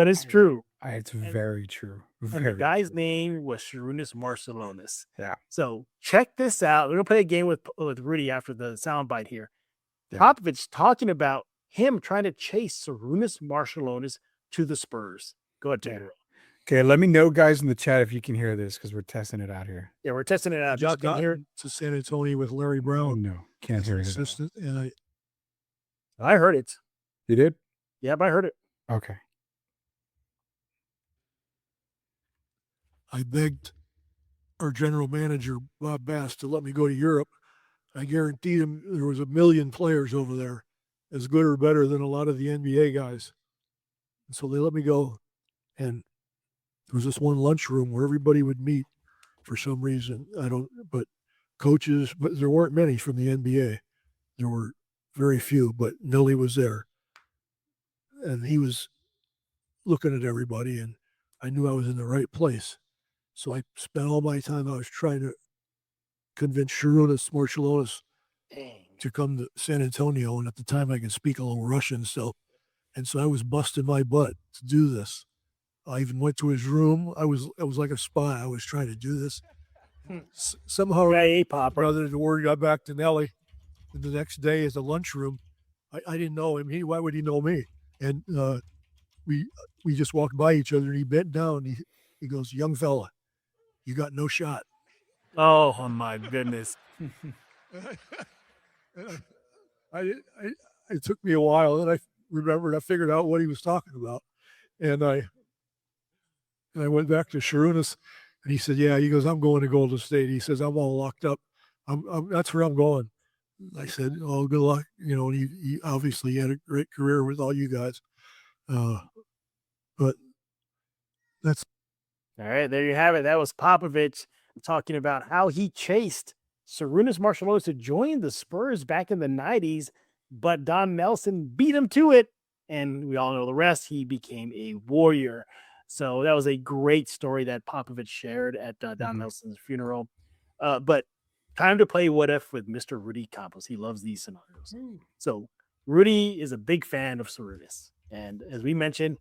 it's true. It's very true. And the guy's name was Sarunas Marciulionis. Yeah. So check this out. We're gonna play a game with Rudy after the soundbite here. Yeah. Popovich talking about him trying to chase Sarunas Marciulionis to the Spurs. Go ahead, Taylor. Okay, let me know, guys, in the chat if you can hear this because we're testing it out here. Yeah, we're testing it out. Just got to San Antonio with Larry Brown. No, can't hear it. Assistant, and I heard it. You did? Yep, I heard it. Okay. I begged our general manager, Bob Bass, to let me go to Europe. I guaranteed him there was 1 million players over there, as good or better than a lot of the NBA guys. And so they let me go. And there was this one lunchroom where everybody would meet for some reason. But coaches, but there weren't many from the NBA. There were very few, but Nelly was there. And he was looking at everybody, and I knew I was in the right place. So I spent all my time, I was trying to convince Sarunas Marciulionis to come to San Antonio. And at the time I could speak a little Russian. So I was busting my butt to do this. I even went to his room. I was like a spy. I was trying to do this. Somehow, brother, the word got back to Nelly. And the next day at the lunchroom, I didn't know him. Why would he know me? And we just walked by each other, and he bent down. He goes, young fella, you got no shot. Oh my goodness. It took me a while, and I figured out what he was talking about. And I went back to Sarunas, and he said, yeah, he goes, I'm going to Golden State. He says, I'm all locked up. That's where I'm going. I said, oh, good luck. And he obviously had a great career with all you guys. But that's. All right, there you have it. That was Popovich talking about how he chased Sarunas Marciulionis to join the Spurs back in the 90s, but Don Nelson beat him to it. And we all know the rest. He became a Warrior. So that was a great story that Popovich shared at Don Nelson's funeral. But time to play What If with Mr. Rudy Campos. He loves these scenarios. So Rudy is a big fan of Sarunas. And as we mentioned,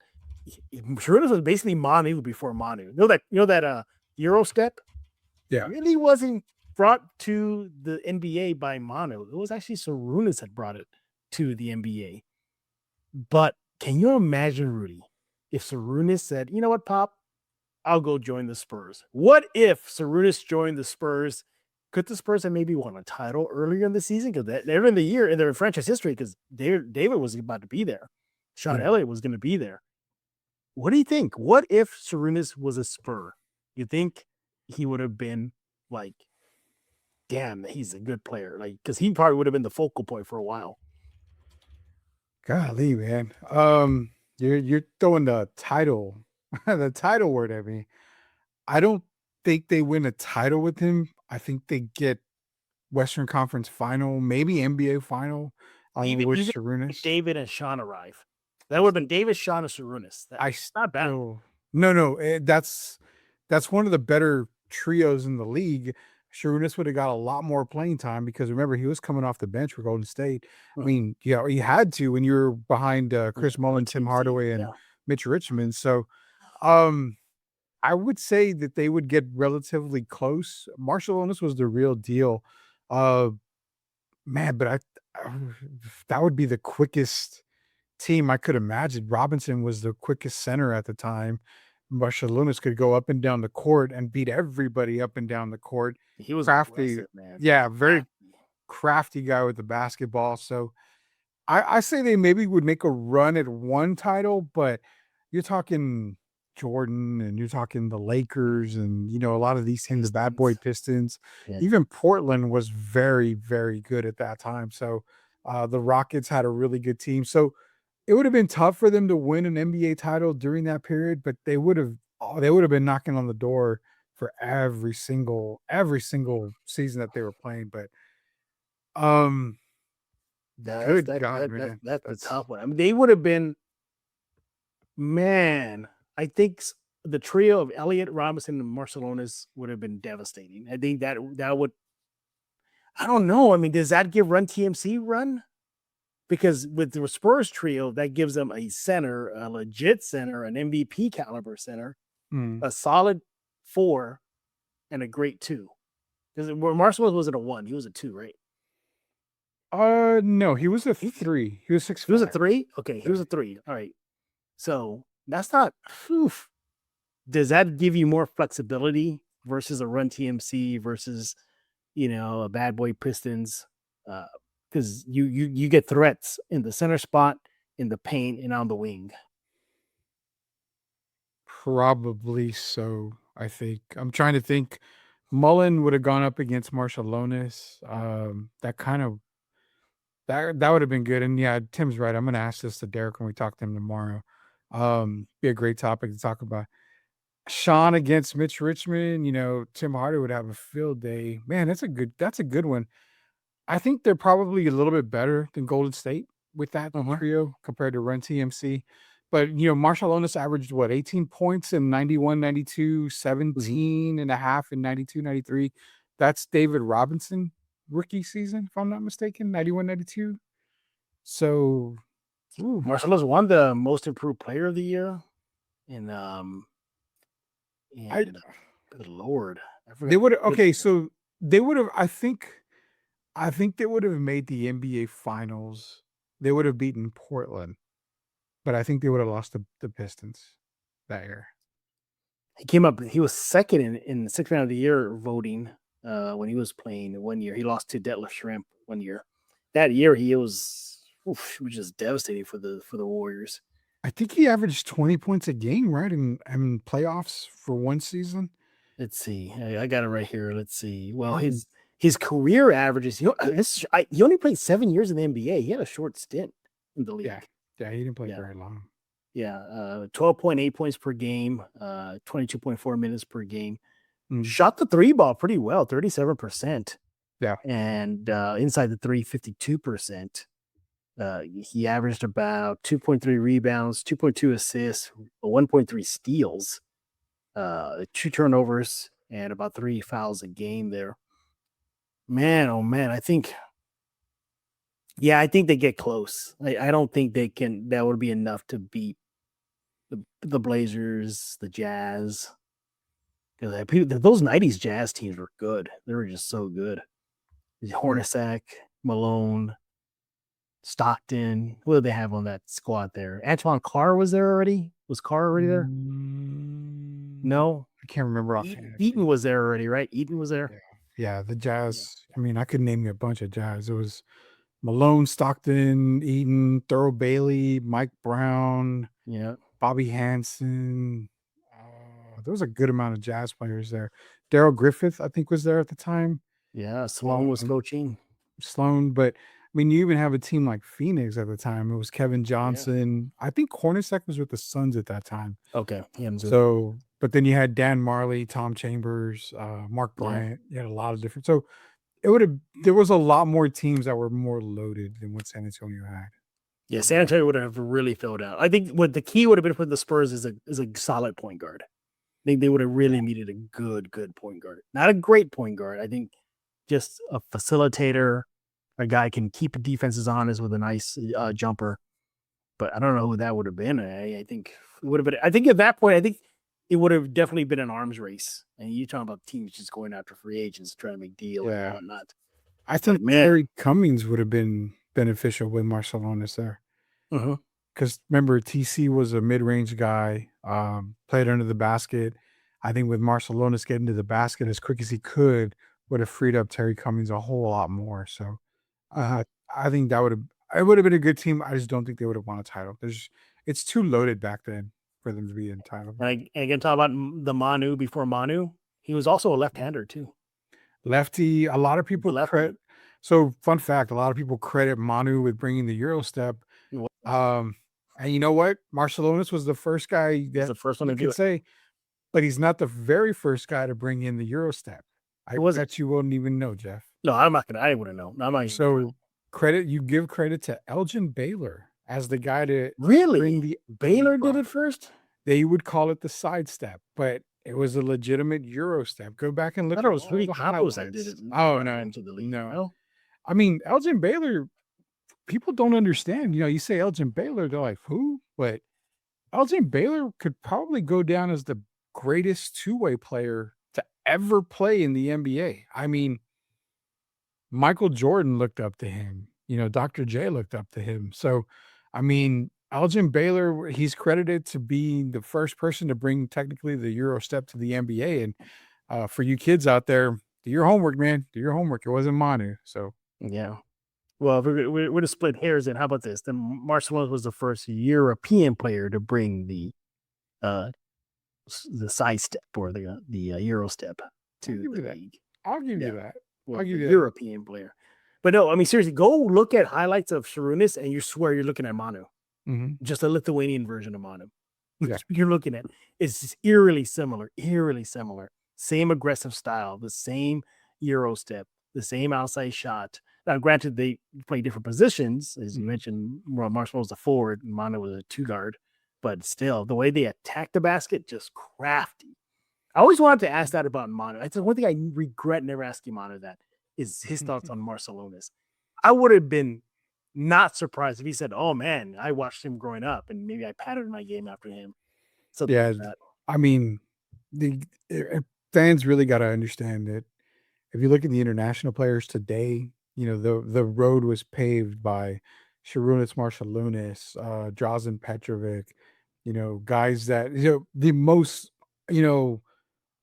Sarunas was basically Manu before Manu. You know that Euro step? Yeah. Really wasn't brought to the NBA by Manu. It was actually Sarunas that brought it to the NBA. But can you imagine, Rudy, if Sarunas said, you know what, Pop, I'll go join the Spurs. What if Sarunas joined the Spurs? Could the Spurs have maybe won a title earlier in the season? Because they're in the year in their franchise history because David was about to be there. Sean Elliott was going to be there. What do you think? What if Sarunas was a Spur? You think he would have been like, damn, he's a good player. Like, because he probably would have been the focal point for a while. Golly, man. You're throwing the title word at me. I don't think they win a title with him. I think they get Western Conference Final, maybe NBA Final. Even with Sarunas. David and Sean arrive. That would have been David, Sean, and Sarunas. That's not bad. No. That's one of the better trios in the league. Sarunas would have got a lot more playing time because remember he was coming off the bench for Golden State. I mean, yeah, he had to when you were behind Chris Mullin, Tim Hardaway, and Mitch Richmond. So, I would say that they would get relatively close. Marciulionis was the real deal, man. But that would be the quickest team I could imagine. Robinson was the quickest center at the time. Marciulionis could go up and down the court and beat everybody up and down the court. He was crafty, man. Yeah, very crafty guy with the basketball. So I say they maybe would make a run at one title, but you're talking Jordan and you're talking the Lakers and, a lot of these teams, the bad boy Pistons. Yeah. Even Portland was very, very good at that time. So the Rockets had a really good team. So it would have been tough for them to win an NBA title during that period, but they would have been knocking on the door for every single season that they were playing. But good God, man. That's a tough one. I mean, they would have been, man. I think the trio of Elliott, Robinson, and Marcelonis would have been devastating. I think that would. I don't know. I mean, does that give Run TMC run? Because with the Spurs trio, that gives them a center, a legit center, an MVP caliber center, a solid 4, and a great 2. Because Marcelonis wasn't a 1; he was a 2, right? No, he was a 3. He was 6'5". He was a 3? Okay, he was a 3. All right. So that's not. Oof. Does that give you more flexibility versus a Run TMC versus, a Bad Boy Pistons? Because you get threats in the center spot, in the paint, and on the wing. Probably so. I think I'm trying to think. Mullen would have gone up against Marcelonis. That kind of. That would have been good. And yeah, Tim's right. I'm going to ask this to Derek when we talk to him tomorrow. Be a great topic to talk about. Sean against Mitch Richmond. Tim Hardaway would have a field day. Man, that's a good one. I think they're probably a little bit better than Golden State with that trio compared to Run TMC. But, Marcelonis averaged 18 points in 91, 92, 17 and a half in 92, 93. That's David Robinson rookie season, if I'm not mistaken, 91, 92. So Marcelonis won the most improved player of the year. And good Lord. They would have I think they would have made the NBA finals. They would have beaten Portland. But I think they would have lost the Pistons that year. He was second in the sixth round of the year voting when he was playing 1 year. He lost to Detlef Schrempf 1 year. That year he was just devastating for the Warriors. I think he averaged 20 points a game, right? In playoffs for one season. Let's see. I got it right here. Let's see. Well, his career averages, he only played 7 years in the NBA. He had a short stint in the league. Yeah, he didn't play very long. Yeah, 12.8 points per game, 22.4 minutes per game. Shot the 3 ball pretty well, 37%. Yeah. And inside the 3, 52%. He averaged about 2.3 rebounds, 2.2 assists, 1.3 steals, 2 turnovers, and about 3 fouls a game there. Man, oh man, I think they get close. I don't think they can. That would be enough to beat the Blazers, the Jazz. Because those 90s Jazz teams were good. They were just so good. Hornacek, Malone, Stockton. What did they have on that squad there? Antoine Carr was there already? Was Carr already there? No? I can't remember. Eaton was there already, right? Eaton was there? Yeah, the Jazz. Yeah. I mean, I could name you a bunch of Jazz. It was Malone, Stockton, Eaton, Thurl Bailey, Mike Brown, Bobby Hansen. There was a good amount of Jazz players there. Daryl Griffith, I think, was there at the time. Yeah, Sloan was coaching. But I mean, you even have a team like Phoenix at the time. It was Kevin Johnson. Yeah. I think Hornacek was with the Suns at that time. Okay. But then you had Dan Marley, Tom Chambers, Mark Bryant. You had a lot of different. So there was a lot more teams that were more loaded than what San Antonio had. Yeah, San Antonio would have really filled out. I think what the key would have been for the Spurs is a solid point guard. I think they would have really needed a good point guard. Not a great point guard. I think just a facilitator, a guy can keep defenses honest with a nice jumper. But I don't know who that would have been. I think it would have been. I think at that point, it would have definitely been an arms race. And you're talking about teams just going after free agents, trying to make deals and whatnot. I think Terry Cummings would have been beneficial with Marcelonis there. Because remember, TC was a mid-range guy, played under the basket. I think with Marcelonis getting to the basket as quick as he could would have freed up Terry Cummings a whole lot more. So I think that would have it would have been a good team. I just don't think they would have won a title. It's too loaded back then for them to be in title. And again, talk about the Manu before Manu. He was also a left-hander too. Lefty. A lot of people credit. So fun fact: a lot of people credit Manu with bringing the Euro step. And you know what? Marcelonis was the first guy that the first one to do it. say, but he's not the very first guy to bring in the Euro step. I bet you wouldn't even know, Jeff. No, I'm not gonna. I wouldn't know. I'm not. So you give credit to Elgin Baylor as the guy to bring the Baylor did it first. They would call it the side step, but it was a legitimate Euro step. Go back and look. I thought it was Rudy Campos that did it. Oh no, into the league. No. I mean, Elgin Baylor. People don't understand. You say Elgin Baylor, they're like, who? But Elgin Baylor could probably go down as the greatest two-way player to ever play in the NBA. I mean, Michael Jordan looked up to him. Dr. J looked up to him. So, I mean, Elgin Baylor, he's credited to being the first person to bring technically the Euro step to the NBA. And for you kids out there, do your homework, man. Do your homework. It wasn't Manu. So, yeah. Well, if we're going to split hairs, then how about this? Then Marcelonis was the first European player to bring the side step or the Euro step to the league. I'll give you that. Well, I'll give you that. European player. But no, I mean, seriously, go look at highlights of Sharunas and you swear you're looking at Manu. Mm-hmm. Just a Lithuanian version of Manu. Yeah. You're looking at. It's eerily similar. Same aggressive style, the same Euro step, the same outside shot. Now, granted, they play different positions. As you mentioned, Marshall was a forward and Manu was a two guard. But still, the way they attack the basket, just crafty. I always wanted to ask that about Manu. That's the one thing I regret never asking Manu that is his thoughts on Marcelonis. I would have been not surprised if he said, oh, man, I watched him growing up and maybe I patterned my game after him. Something like that. I mean, the fans really got to understand that if you look at the international players today, the road was paved by Sharunas Marcelonis, Drazen Petrovic, guys that, the most,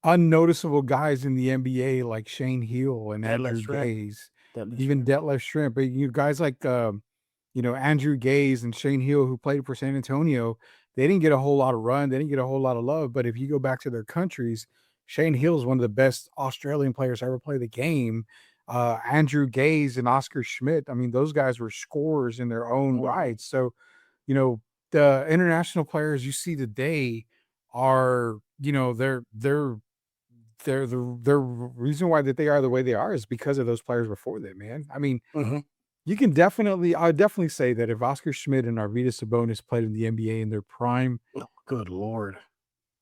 unnoticeable guys in the NBA like Shane Heal and Andrew Gaze, even Detlef Schrempf, but guys like, Andrew Gaze and Shane Heal who played for San Antonio, they didn't get a whole lot of run. They didn't get a whole lot of love. But if you go back to their countries, Shane Heal is one of the best Australian players to ever play the game. Andrew Gaze and Oscar Schmidt. I mean, those guys were scorers in their own right. So, the international players you see today are, they're the reason why that they are the way they are is because of those players before them, man. I mean, you can I would definitely say that if Oscar Schmidt and Arvydas Sabonis played in the NBA in their prime, good Lord,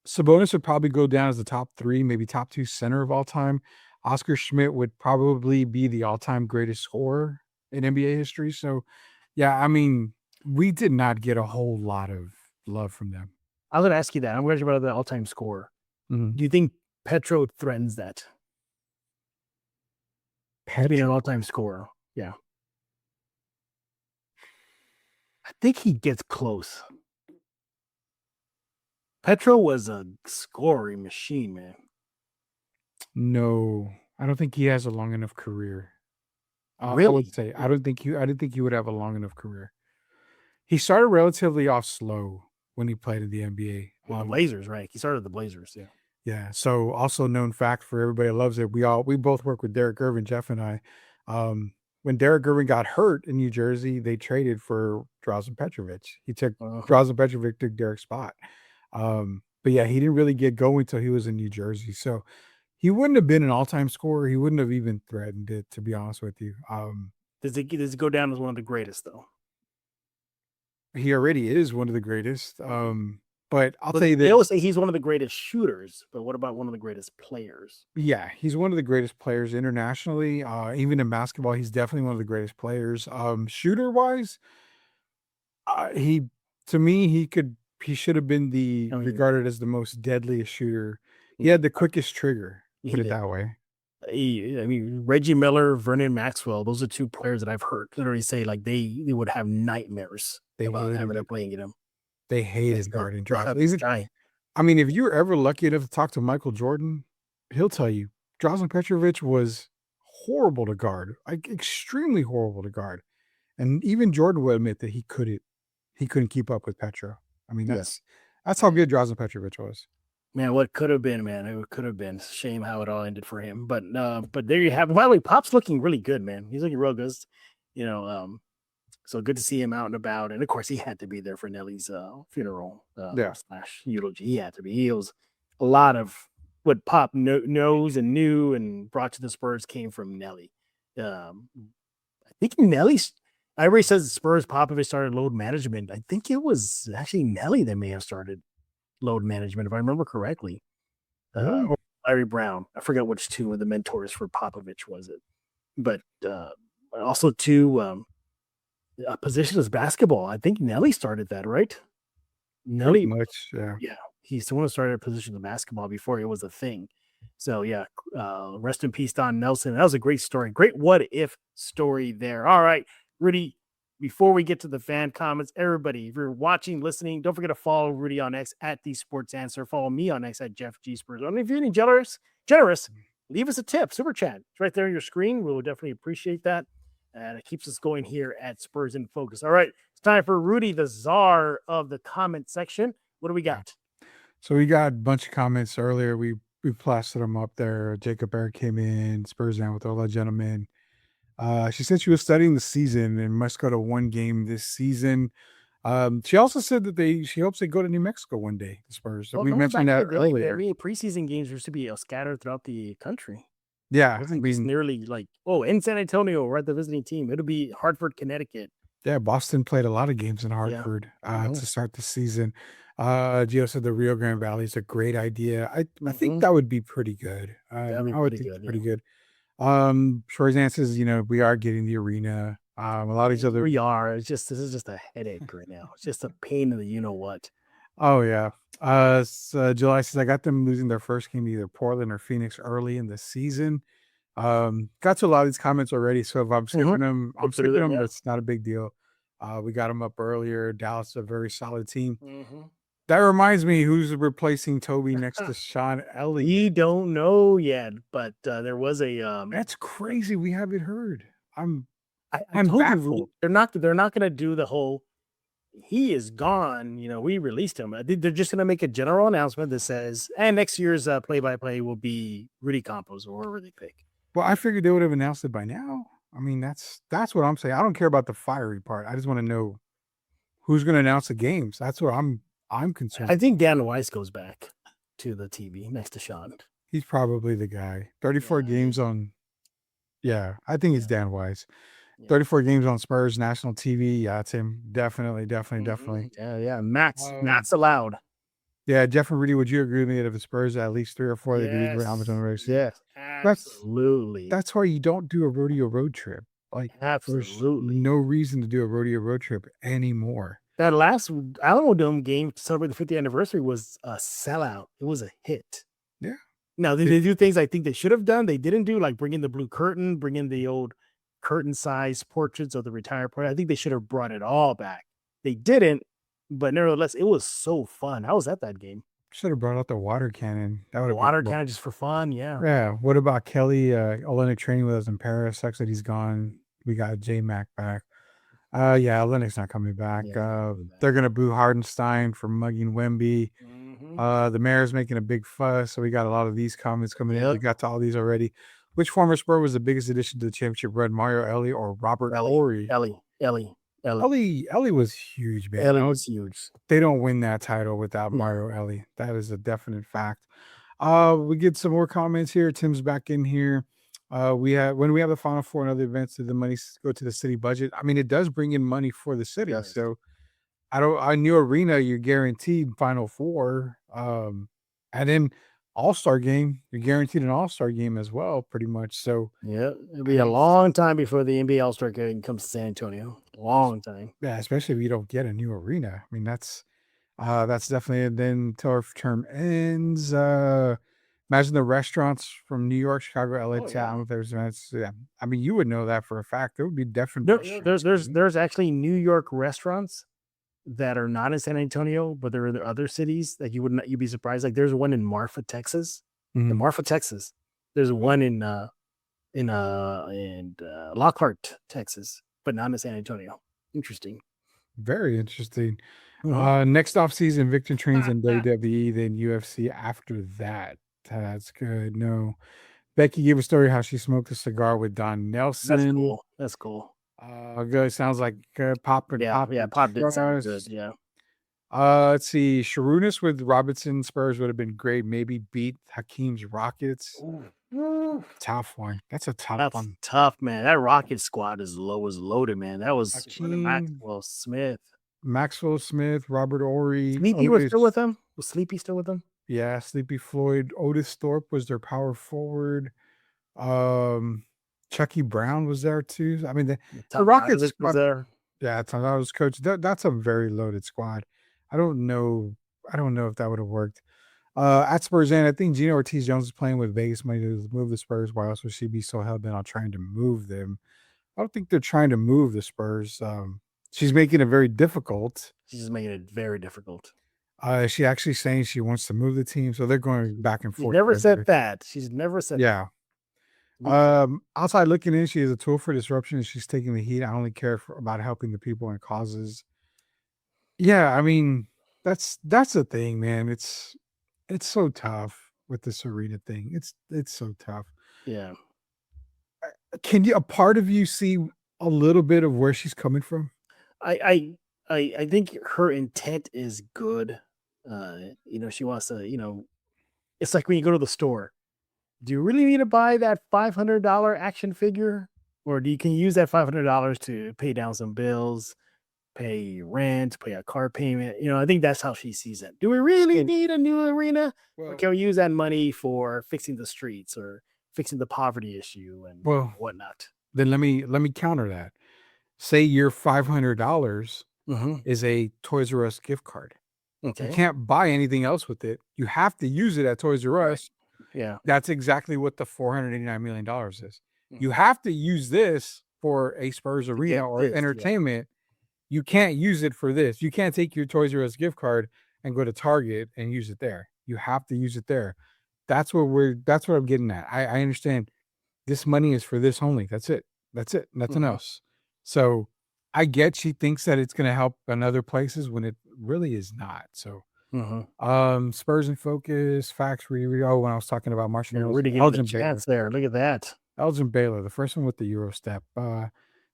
Sabonis would probably go down as the top 3, maybe top 2 center of all time. Oscar Schmidt would probably be the all-time greatest scorer in NBA history. So, yeah, I mean, we did not get a whole lot of love from them. I was going to ask you that. I'm going to ask you about the all-time scorer. Mm-hmm. Do you think Petro threatens that? Being an all-time scorer. Yeah. I think he gets close. Petro was a scoring machine, man. No, I don't think he has a long enough career. Really? I would say I didn't think he would have a long enough career. He started relatively off slow when he played in the NBA. Well, Blazers, right? He started the Blazers, yeah. Yeah. So also known fact for everybody that loves it, we both work with Derek Irvin, Jeff and I. When Derek Irvin got hurt in New Jersey, they traded for Drazen Petrovic. Drazen Petrovic took Derek's spot. But yeah, he didn't really get going until he was in New Jersey. So he wouldn't have been an all-time scorer. He wouldn't have even threatened it, to be honest with you. Does it go down as one of the greatest, though? He already is one of the greatest. But I'll tell you this. They always say he's one of the greatest shooters, but what about one of the greatest players? Yeah, he's one of the greatest players internationally. Even in basketball, he's definitely one of the greatest players. Shooter-wise, he should have been regarded as the most deadliest shooter. He had the quickest trigger, put it that way. I mean, Reggie Miller, Vernon Maxwell, those are two players that I've heard literally say like they would have nightmares about having to play against him. They hated guarding Drazen. I mean, if you were ever lucky enough to talk to Michael Jordan, he'll tell you Drazen Petrovic was horrible to guard, like extremely horrible to guard. And even Jordan will admit that he couldn't keep up with Petro. I mean, Yeah. that's how good Drazen Petrovic was. Man, what could have been, man. It could have been. Shame how it all ended for him. But there you have it. By the way, Pop's looking really good, man. He's looking real good. You know, so good to see him out and about. And of course, he had to be there for Nelly's funeral / eulogy. He had to be. He was a lot of what Pop knows and knew and brought to the Spurs came from Nelly. I think Nelly's. Everybody says the Spurs Popovich started load management. I think it was actually Nelly that may have started load management, if I remember correctly. Or Larry Brown. I forget which two of the mentors for Popovich was it. But also two positionless basketball. I think Nelly started that, right? Nelly, much, yeah. He's the one who started positionless basketball before it was a thing. So yeah, rest in peace, Don Nelson. That was a great story. Great what if story there. All right, Rudy. Before we get to the fan comments, everybody, if you're watching, listening, don't forget to follow Rudy on X at The Sports Answer. Follow me on X at Jeff G Spurs. And if you're generous, leave us a tip, super chat. It's right there on your screen. We'll definitely appreciate that. And it keeps us going here at Spurs in Focus. All right, it's time for Rudy, the czar of the comment section. What do we got? So we got a bunch of comments earlier. We plastered them up there. Jacob Barrett came in, Spurs down with all that gentlemen. She said she was studying the season and must go to one game this season. She also said that she hopes they go to New Mexico one day, the Spurs. So we mentioned that earlier. Preseason games used to be scattered throughout the country. Yeah. I mean, nearly like, in San Antonio, we're at the visiting team. It'll be Hartford, Connecticut. Yeah, Boston played a lot of games in Hartford to start the season. Gio said the Rio Grande Valley is a great idea. I think that would be pretty good. I would think pretty good. Shorzan says, we are getting the arena. A lot of these other we are. This is just a headache right now. It's just a pain in the what. Oh yeah. So July says I got them losing their first game to either Portland or Phoenix early in the season. Got to a lot of these comments already. So if I'm skipping them, That's not a big deal. We got them up earlier. Dallas is a very solid team. That reminds me, who's replacing Toby next to Sean Elliott? We don't know yet, but there was a. That's crazy. We haven't heard. I'm baffled. They're not going to do the whole. He is gone. We released him. They're just going to make a general announcement that says, and next year's play-by-play will be Rudy Campos or whoever they pick. Well, I figured they would have announced it by now. I mean, that's what I'm saying. I don't care about the fiery part. I just want to know who's going to announce the games. That's what I'm concerned. I think Dan Weiss goes back to the TV next to Sean. He's probably the guy. 34 games on. Yeah, I think it's Dan Weiss. 34 games on Spurs national TV. Yeah, it's him. Definitely. Yeah. Matt's allowed. Yeah, Jeff and Rudy, would you agree with me that if the Spurs at least 3 or 4, they could be on the race? Yes, absolutely. That's why you don't do a rodeo road trip. Like, absolutely, there's no reason to do a rodeo road trip anymore. That last Alamo Dome game to celebrate the 50th anniversary was a sellout. It was a hit. Yeah. Now they do things I think they should have done. They didn't do, like bring in the blue curtain, bring in the old curtain-sized portraits of the retired player. I think they should have brought it all back. They didn't, but nevertheless, it was so fun. I was at that game. Should have brought out the water cannon. That would have water cannon just for fun. Yeah. Yeah. What about Kelly Olynyk training with us in Paris? Sucks that he's gone. We got J Mac back. Yeah, Olynyk's not coming back. They're gonna boo Hardenstein for mugging Wemby. The mayor's making a big fuss, so we got a lot of these comments coming in. We got to all these already. Which former Spur was the biggest addition to the championship run, Mario Ellie or Robert Horry? Ellie was huge, man. Ellie was huge. They don't win that title without Mario Ellie. That is a definite fact. We get some more comments here. Tim's back in here. When we have the Final Four and other events, did the money go to the city budget? I mean, it does bring in money for the city. Yes. So on New Arena, you're guaranteed Final Four. And then All-Star game, you're guaranteed an All-Star game as well, pretty much. So yeah, it'll be a long time before the NBA All-Star game comes to San Antonio. Long time. Yeah, especially if you don't get a new arena. I mean, that's definitely. And then until our term ends, imagine the restaurants from New York, Chicago, LA, town. If there's events, I mean, you would know that for a fact. There would be different. There's actually New York restaurants that are not in San Antonio, but there are other cities that you'd be surprised. Like there's one in Marfa, Texas. In Marfa, Texas. There's one in Lockhart, Texas. but not in San Antonio. Interesting. Very interesting. Mhm. Next offseason, Victor trains in WWE, then UFC after that. That's good. No. Becky gave a story how she smoked a cigar with Don That's Nelson. cool. That's cool. Good. Sounds like Pop and Yeah, Pop did sound good. Yeah. Let's see. Sharunas with Robinson Spurs would have been great. Maybe beat Hakeem's Rockets. Tough one. That's a tough That's one. tough, man. That Rocket squad was loaded, man. That was Hakeem, Maxwell Smith. Robert Ory. Sleepy was still with them? Was Sleepy still with them? Yeah, Sleepy Floyd. Otis Thorpe was their power forward. Chucky Brown was there too. I mean, the Rockets was there. Yeah, that was coach. That's a very loaded squad. I don't know if that would have worked. At Spurs in, I think Gino Ortiz-Jones is playing with Vegas money to move the Spurs. Why else would she be so hell-bent on trying to move them? I don't think they're trying to move the Spurs. She's making it very difficult. She's making it very difficult. She actually saying she wants to move the team, so they're going back and forth. She's never said that. She's never said that. Outside looking in, she is a tool for disruption, and she's taking the heat. I only care about helping the people and causes. Yeah, I mean, that's the thing, man. It's so tough with the Serena thing. It's so tough. Yeah. Can you, a part of you, see a little bit of where she's coming from? I think her intent is good. She wants to, it's like when you go to the store. Do you really need to buy that $500 action figure? Or can you use that $500 to pay down some bills, pay rent, pay a car payment? I think that's how she sees it. Do we really need a new arena? Or can we use that money for fixing the streets or fixing the poverty issue and whatnot? Then let me counter that. Say your $500 is a Toys R Us gift card. Okay. You can't buy anything else with it. You have to use it at Toys R Us. Yeah. That's exactly what the $489 million is. You have to use this for a Spurs arena or entertainment. Yeah. You can't use it for this. You can't take your Toys R Us gift card and go to Target and use it there. You have to use it there. That's what I'm getting at. I understand this money is for this only. That's it. Nothing else. So I get she thinks that it's going to help in other places when it really is not. So Spurs in Focus, facts when I was talking about Marshall Elgin chance there. Look at that. Elgin Baylor, the first one with the Euro step.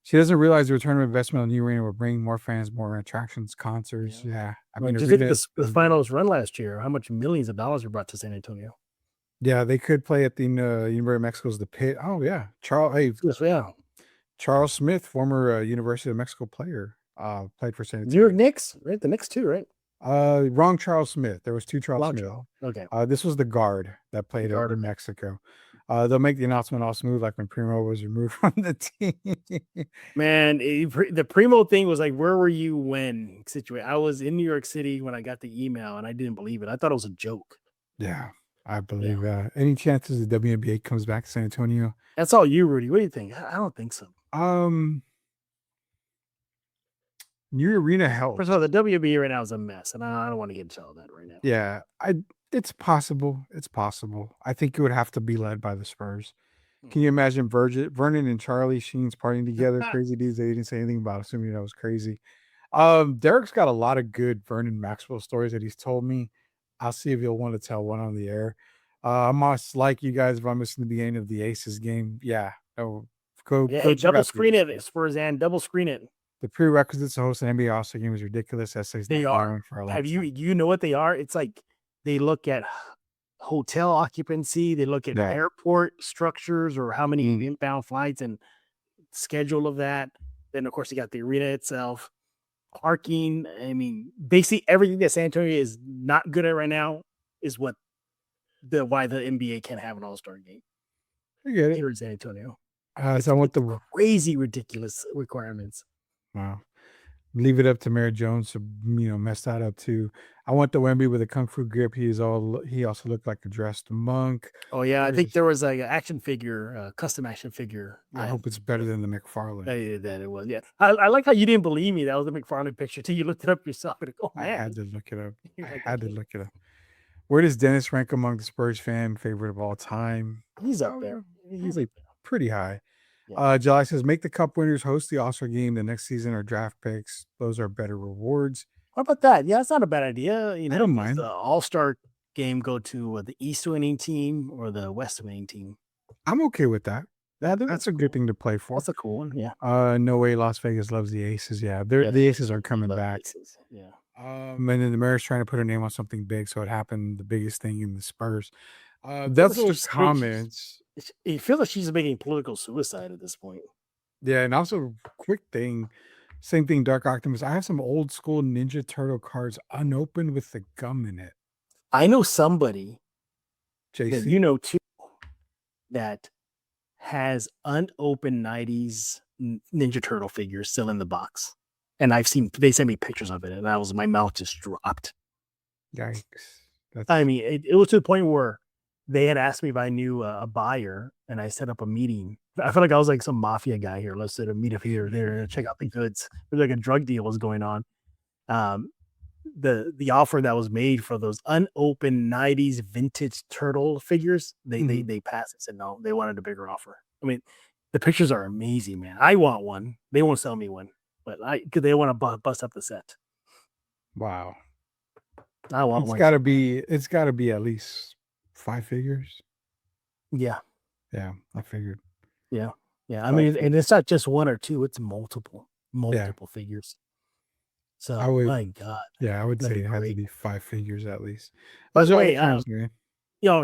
She doesn't realize the return of investment on the new arena will bring more fans, more attractions, concerts. Yeah. I mean, just look at the finals run last year. How much millions of dollars were brought to San Antonio? Yeah, they could play at the University of Mexico's The Pit. Oh yeah, Charles Smith, former University of Mexico player, played for San Antonio. New York Knicks, right? The Knicks too, right? Wrong Charles Smith. There was two Charles Smith. Okay. This was the guard that played over in Mexico. They'll make the announcement all smooth, like when Primo was removed from the team. Man, the Primo thing was like, where were you when situation? I was in New York City when I got the email, and I didn't believe it. I thought it was a joke. Yeah, I believe that. Any chances the WNBA comes back to San Antonio? That's all you, Rudy. What do you think? I don't think so. New arena helps. First of all, the WNBA right now is a mess, and I don't want to get into all that right now. Yeah, it's possible. It's possible. I think it would have to be led by the Spurs. Can you imagine Vernon and Charlie Sheen's partying together? Crazy dudes they didn't say anything about, assuming that was crazy. Derek's got a lot of good Vernon Maxwell stories that he's told me. I'll see if he'll want to tell one on the air. I must like you guys if I'm missing the beginning of the Aces game. Yeah. Go double screen it, Spurs, and double screen it. The prerequisites to host an NBA All-Star game is ridiculous. They are. Have you know what they are? It's like they look at hotel occupancy, they look at airport structures or how many inbound flights and schedule of that. Then of course you got the arena itself, parking. I mean, basically everything that San Antonio is not good at right now is why the NBA can't have an All-Star game. I get it. Here in San Antonio. So I want the crazy, ridiculous requirements. Wow. Leave it up to Mary Jones to mess that up too. I want the Wemby with a kung fu grip. He also looked like a dressed monk. Oh yeah, I think there was an action figure, custom action figure. I hope it's better than the McFarlane. That it was. Yeah, I like how you didn't believe me. That was the McFarlane picture till you looked it up yourself. And go, I had to look it up. Where does Dennis rank among the Spurs fan favorite of all time? He's up there. He's like pretty high. July says, make the cup winners host the All-Star game the next season or draft picks. Those are better rewards. What about that? Yeah, it's not a bad idea. I don't mind. The All-Star game go to the East winning team or the West winning team. I'm okay with that. That's a good thing to play for. That's a cool one. Yeah. No way Las Vegas loves the Aces. Yeah, the Aces are coming back. Aces. Yeah. And then the Mariners trying to put a name on something big, so it happened the biggest thing in the Spurs. That's those comments. It feels like she's making political suicide at this point. Yeah, and also quick thing, same thing. Dark Optimus. I have some old school Ninja Turtle cards unopened with the gum in it. I know somebody, JC, that you know too, that has unopened 90s Ninja Turtle figures still in the box. And they sent me pictures of it, and my mouth just dropped. Yikes. I mean, it was to the point where they had asked me if I knew a buyer, and I set up a meeting. I felt like I was like some mafia guy here. Let's set a meet up here, there, check out the goods. There's like a drug deal was going on. The offer that was made for those unopened 90s vintage turtle figures, they passed and said no, they wanted a bigger offer. I mean, the pictures are amazing, man. I want one. They won't sell me one, but because they want to bust up the set. Wow. I want one. It's gotta be at least 5 figures. Yeah. Yeah, I figured. Yeah. Yeah. I mean, and it's not just one or two, it's multiple figures. So my God. Yeah, I would say it has to be 5 figures at least. By the way,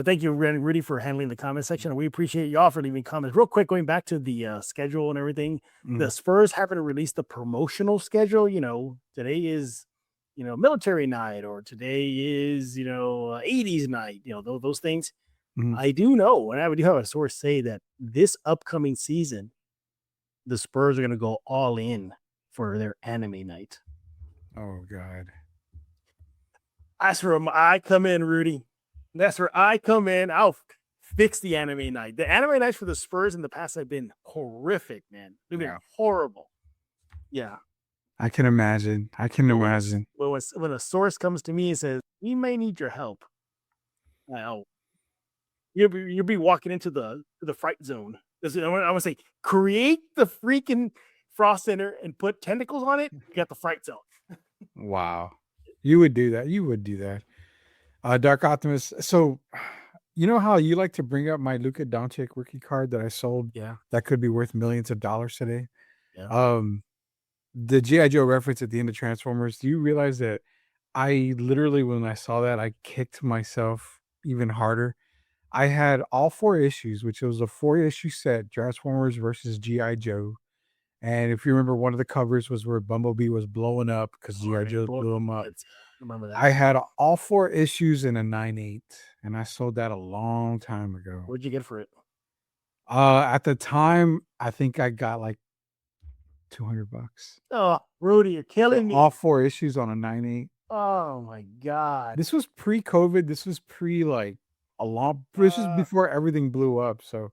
thank you, Rudy, for handling the comment section. We appreciate y'all for leaving comments. Real quick, going back to the schedule and everything, the Spurs haven't released the promotional schedule. Today is, military night, or today is, 80s night, those things. I do know, and I do have a source say that this upcoming season, the Spurs are going to go all in for their anime night. Oh, God. That's where I come in, Rudy. That's where I come in. I'll fix the anime night. The anime nights for the Spurs in the past have been horrific, man. They've been horrible. Yeah. I can imagine. Well, when a source comes to me and says, we may need your help. You'll be walking into the fright zone. I want to say, create the freaking Frost Center and put tentacles on it. You got the fright zone. Wow. You would do that. Dark Optimus. So, you know how you like to bring up my Luka Doncic rookie card that I sold? Yeah. That could be worth millions of dollars today. Yeah. The G.I. Joe reference at the end of Transformers. Do you realize that I literally, when I saw that, I kicked myself even harder? I had all 4 issues, which was a 4-issue set, Transformers versus G.I. Joe. And if you remember, one of the covers was where Bumblebee was blowing up because G.I. Joe blew him up. Remember that? I had all 4 issues in a 9.8, and I sold that a long time ago. What'd you get for it? At the time, I think I got like $200. Oh, Rudy, you're killing me. All 4 issues on a 9.8. Oh my God. This was pre-COVID. This was this was before everything blew up. So,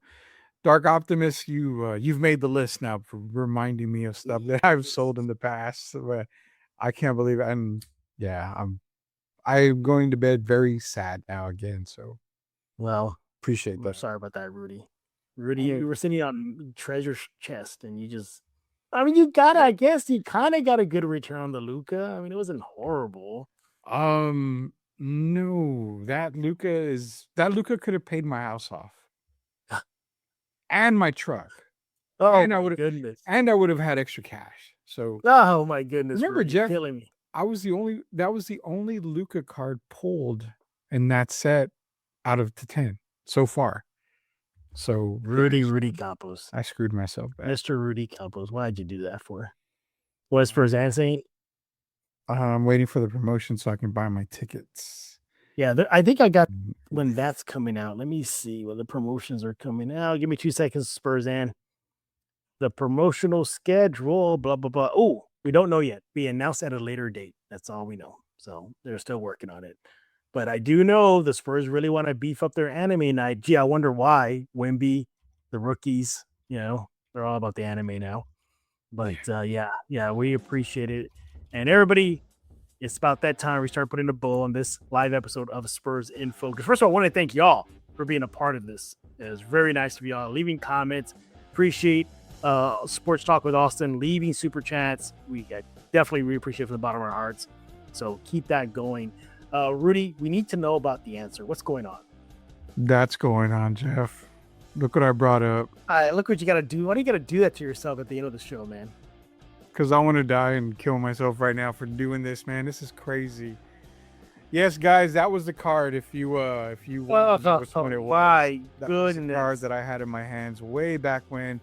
Dark Optimus, you've made the list now for reminding me of stuff that I've sold in the past. But I can't believe it. And yeah, I'm going to bed very sad now again. So, well, appreciate that. Sorry about that, Rudy. Rudy, you were sitting on treasure chest, and you kind of got a good return on the Luka. I mean, it wasn't horrible. No, that Luka could have paid my house off. And my truck. Oh, and I would have had extra cash. So, oh my goodness. Remember, Rudy, Jeff, killing me. that was the only Luka card pulled in that set out of the 10 so far. So Rudy Campos. I screwed myself back. Mr. Rudy Campos. Why'd you do that for? What, Spurs Saint? I'm waiting for the promotion so I can buy my tickets. Yeah, I think I got when that's coming out. Let me see when the promotions are coming out. Give me 2 seconds, Spurs and the promotional schedule, blah, blah, blah. Oh, we don't know yet. Be announced at a later date. That's all we know. So they're still working on it. But I do know the Spurs really want to beef up their anime night. Gee, I wonder why. Wemby, the rookies, they're all about the anime now. But yeah, we appreciate it. And everybody, it's about that time we start putting a bow on this live episode of Spurs in Focus. First of all, I want to thank y'all for being a part of this. It was very nice of y'all leaving comments. Appreciate Sports Talk with Austin, leaving super chats. We definitely appreciate it from the bottom of our hearts. So keep that going. Rudy, we need to know about the answer. What's going on? That's going on, Jeff. Look what I brought up. Look what you got to do. Why do you got to do that to yourself at the end of the show, man? Because I want to die and kill myself right now for doing this, man. This is crazy. Yes, guys, that was the card. If you Well, which one it was. my That was the goodness. card that I had in my hands way back when,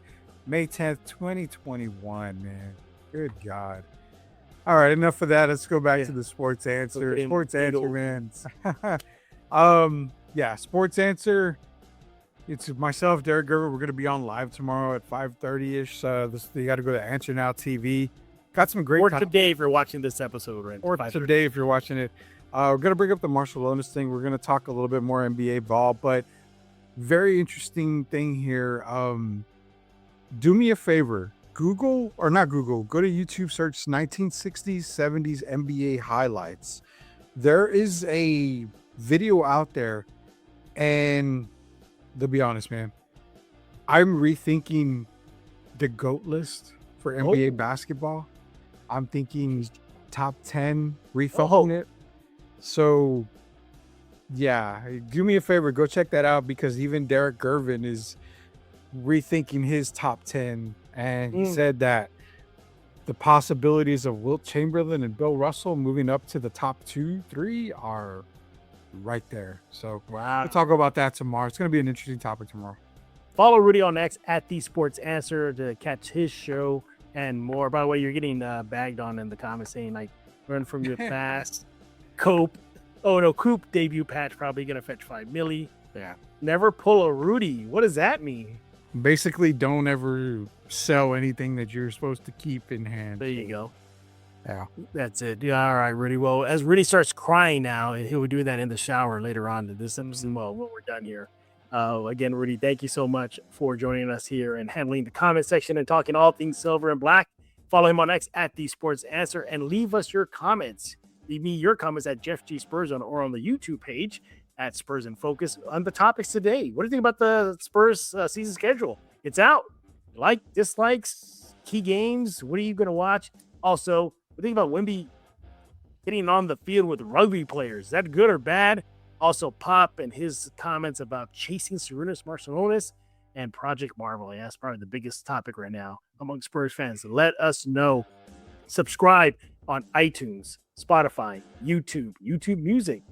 May 10th, 2021, man. Good God. All right, enough of that. Let's go back to the sports answer. Okay, Sports big answer, old- man. Yeah, sports answer. It's myself, Derek Gerber. We're gonna be on live tomorrow at 5:30ish. You got to go to Answer Now TV. Got some great Or content. today if you're watching this episode, right? Or 5:30. today if you're watching it. We're going to bring up the Marshall Lonis thing. We're going to talk a little bit more NBA ball, but very interesting thing here. Do me a favor. Go to YouTube, search 1960s, 70s NBA highlights. There is a video out there, and to be honest, man, I'm rethinking the GOAT list for NBA basketball. I'm thinking top 10, rethinking it. So, yeah, do me a favor, go check that out, because even Derek Gervin is rethinking his top 10, and he said that the possibilities of Wilt Chamberlain and Bill Russell moving up to the top 2-3 are right there. So Wow. we'll talk about that tomorrow. It's going to be an interesting topic tomorrow. Follow Rudy on X at The Sports Answer to catch his show and more. By the way, you're getting bagged on in the comments saying, like, run from your past. Coop debut patch probably gonna fetch 5 milli. Yeah. Never pull a Rudy. What does that mean? Basically, don't ever sell anything that you're supposed to keep in hand. There you go. Yeah. That's it. Yeah, all right, Rudy. Well, as Rudy starts crying now, and he'll do that in the shower later on in this episode. Well, when we're done here. Again, Rudy, thank you so much for joining us here and handling the comment section and talking all things silver and black. Follow him on X at The Sports Answer and leave us your comments. Leave me your comments at Jeff G. Spurs or on the YouTube page at Spurs In Focus on the topics today. What do you think about the Spurs season schedule? It's out. Like, dislikes, key games. What are you going to watch? Also, what do you think about Wemby getting on the field with rugby players? Is that good or bad? Also, Pop and his comments about chasing Sarunas Marciulionis and Project Marvel. Yeah, that's probably the biggest topic right now among Spurs fans. Let us know. Subscribe on iTunes, Spotify, YouTube Music.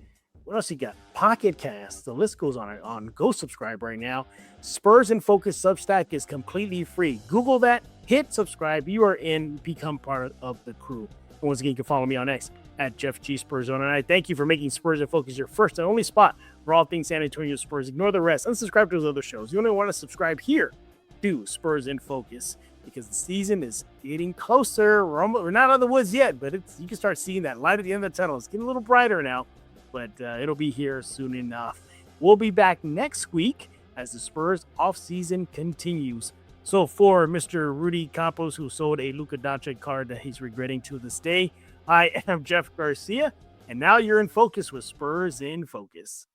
What else you got? Pocket Cast. The list goes on. Go subscribe right now. Spurs In Focus Substack is completely free. Google that. Hit subscribe. You are in. Become part of the crew. And once again, you can follow me on X at Jeff G. Spurs On. And I thank you for making Spurs In Focus your first and only spot for all things San Antonio Spurs. Ignore the rest. Unsubscribe to those other shows. You only want to subscribe here to Spurs In Focus, because the season is getting closer. We're not out of the woods yet, but you can start seeing that light at the end of the tunnel. It's getting a little brighter now, but it'll be here soon enough. We'll be back next week as the Spurs offseason continues. So for Mr. Rudy Campos, who sold a Luka Doncic card that he's regretting to this day, I am Jeff Garcia, and now you're in focus with Spurs In Focus.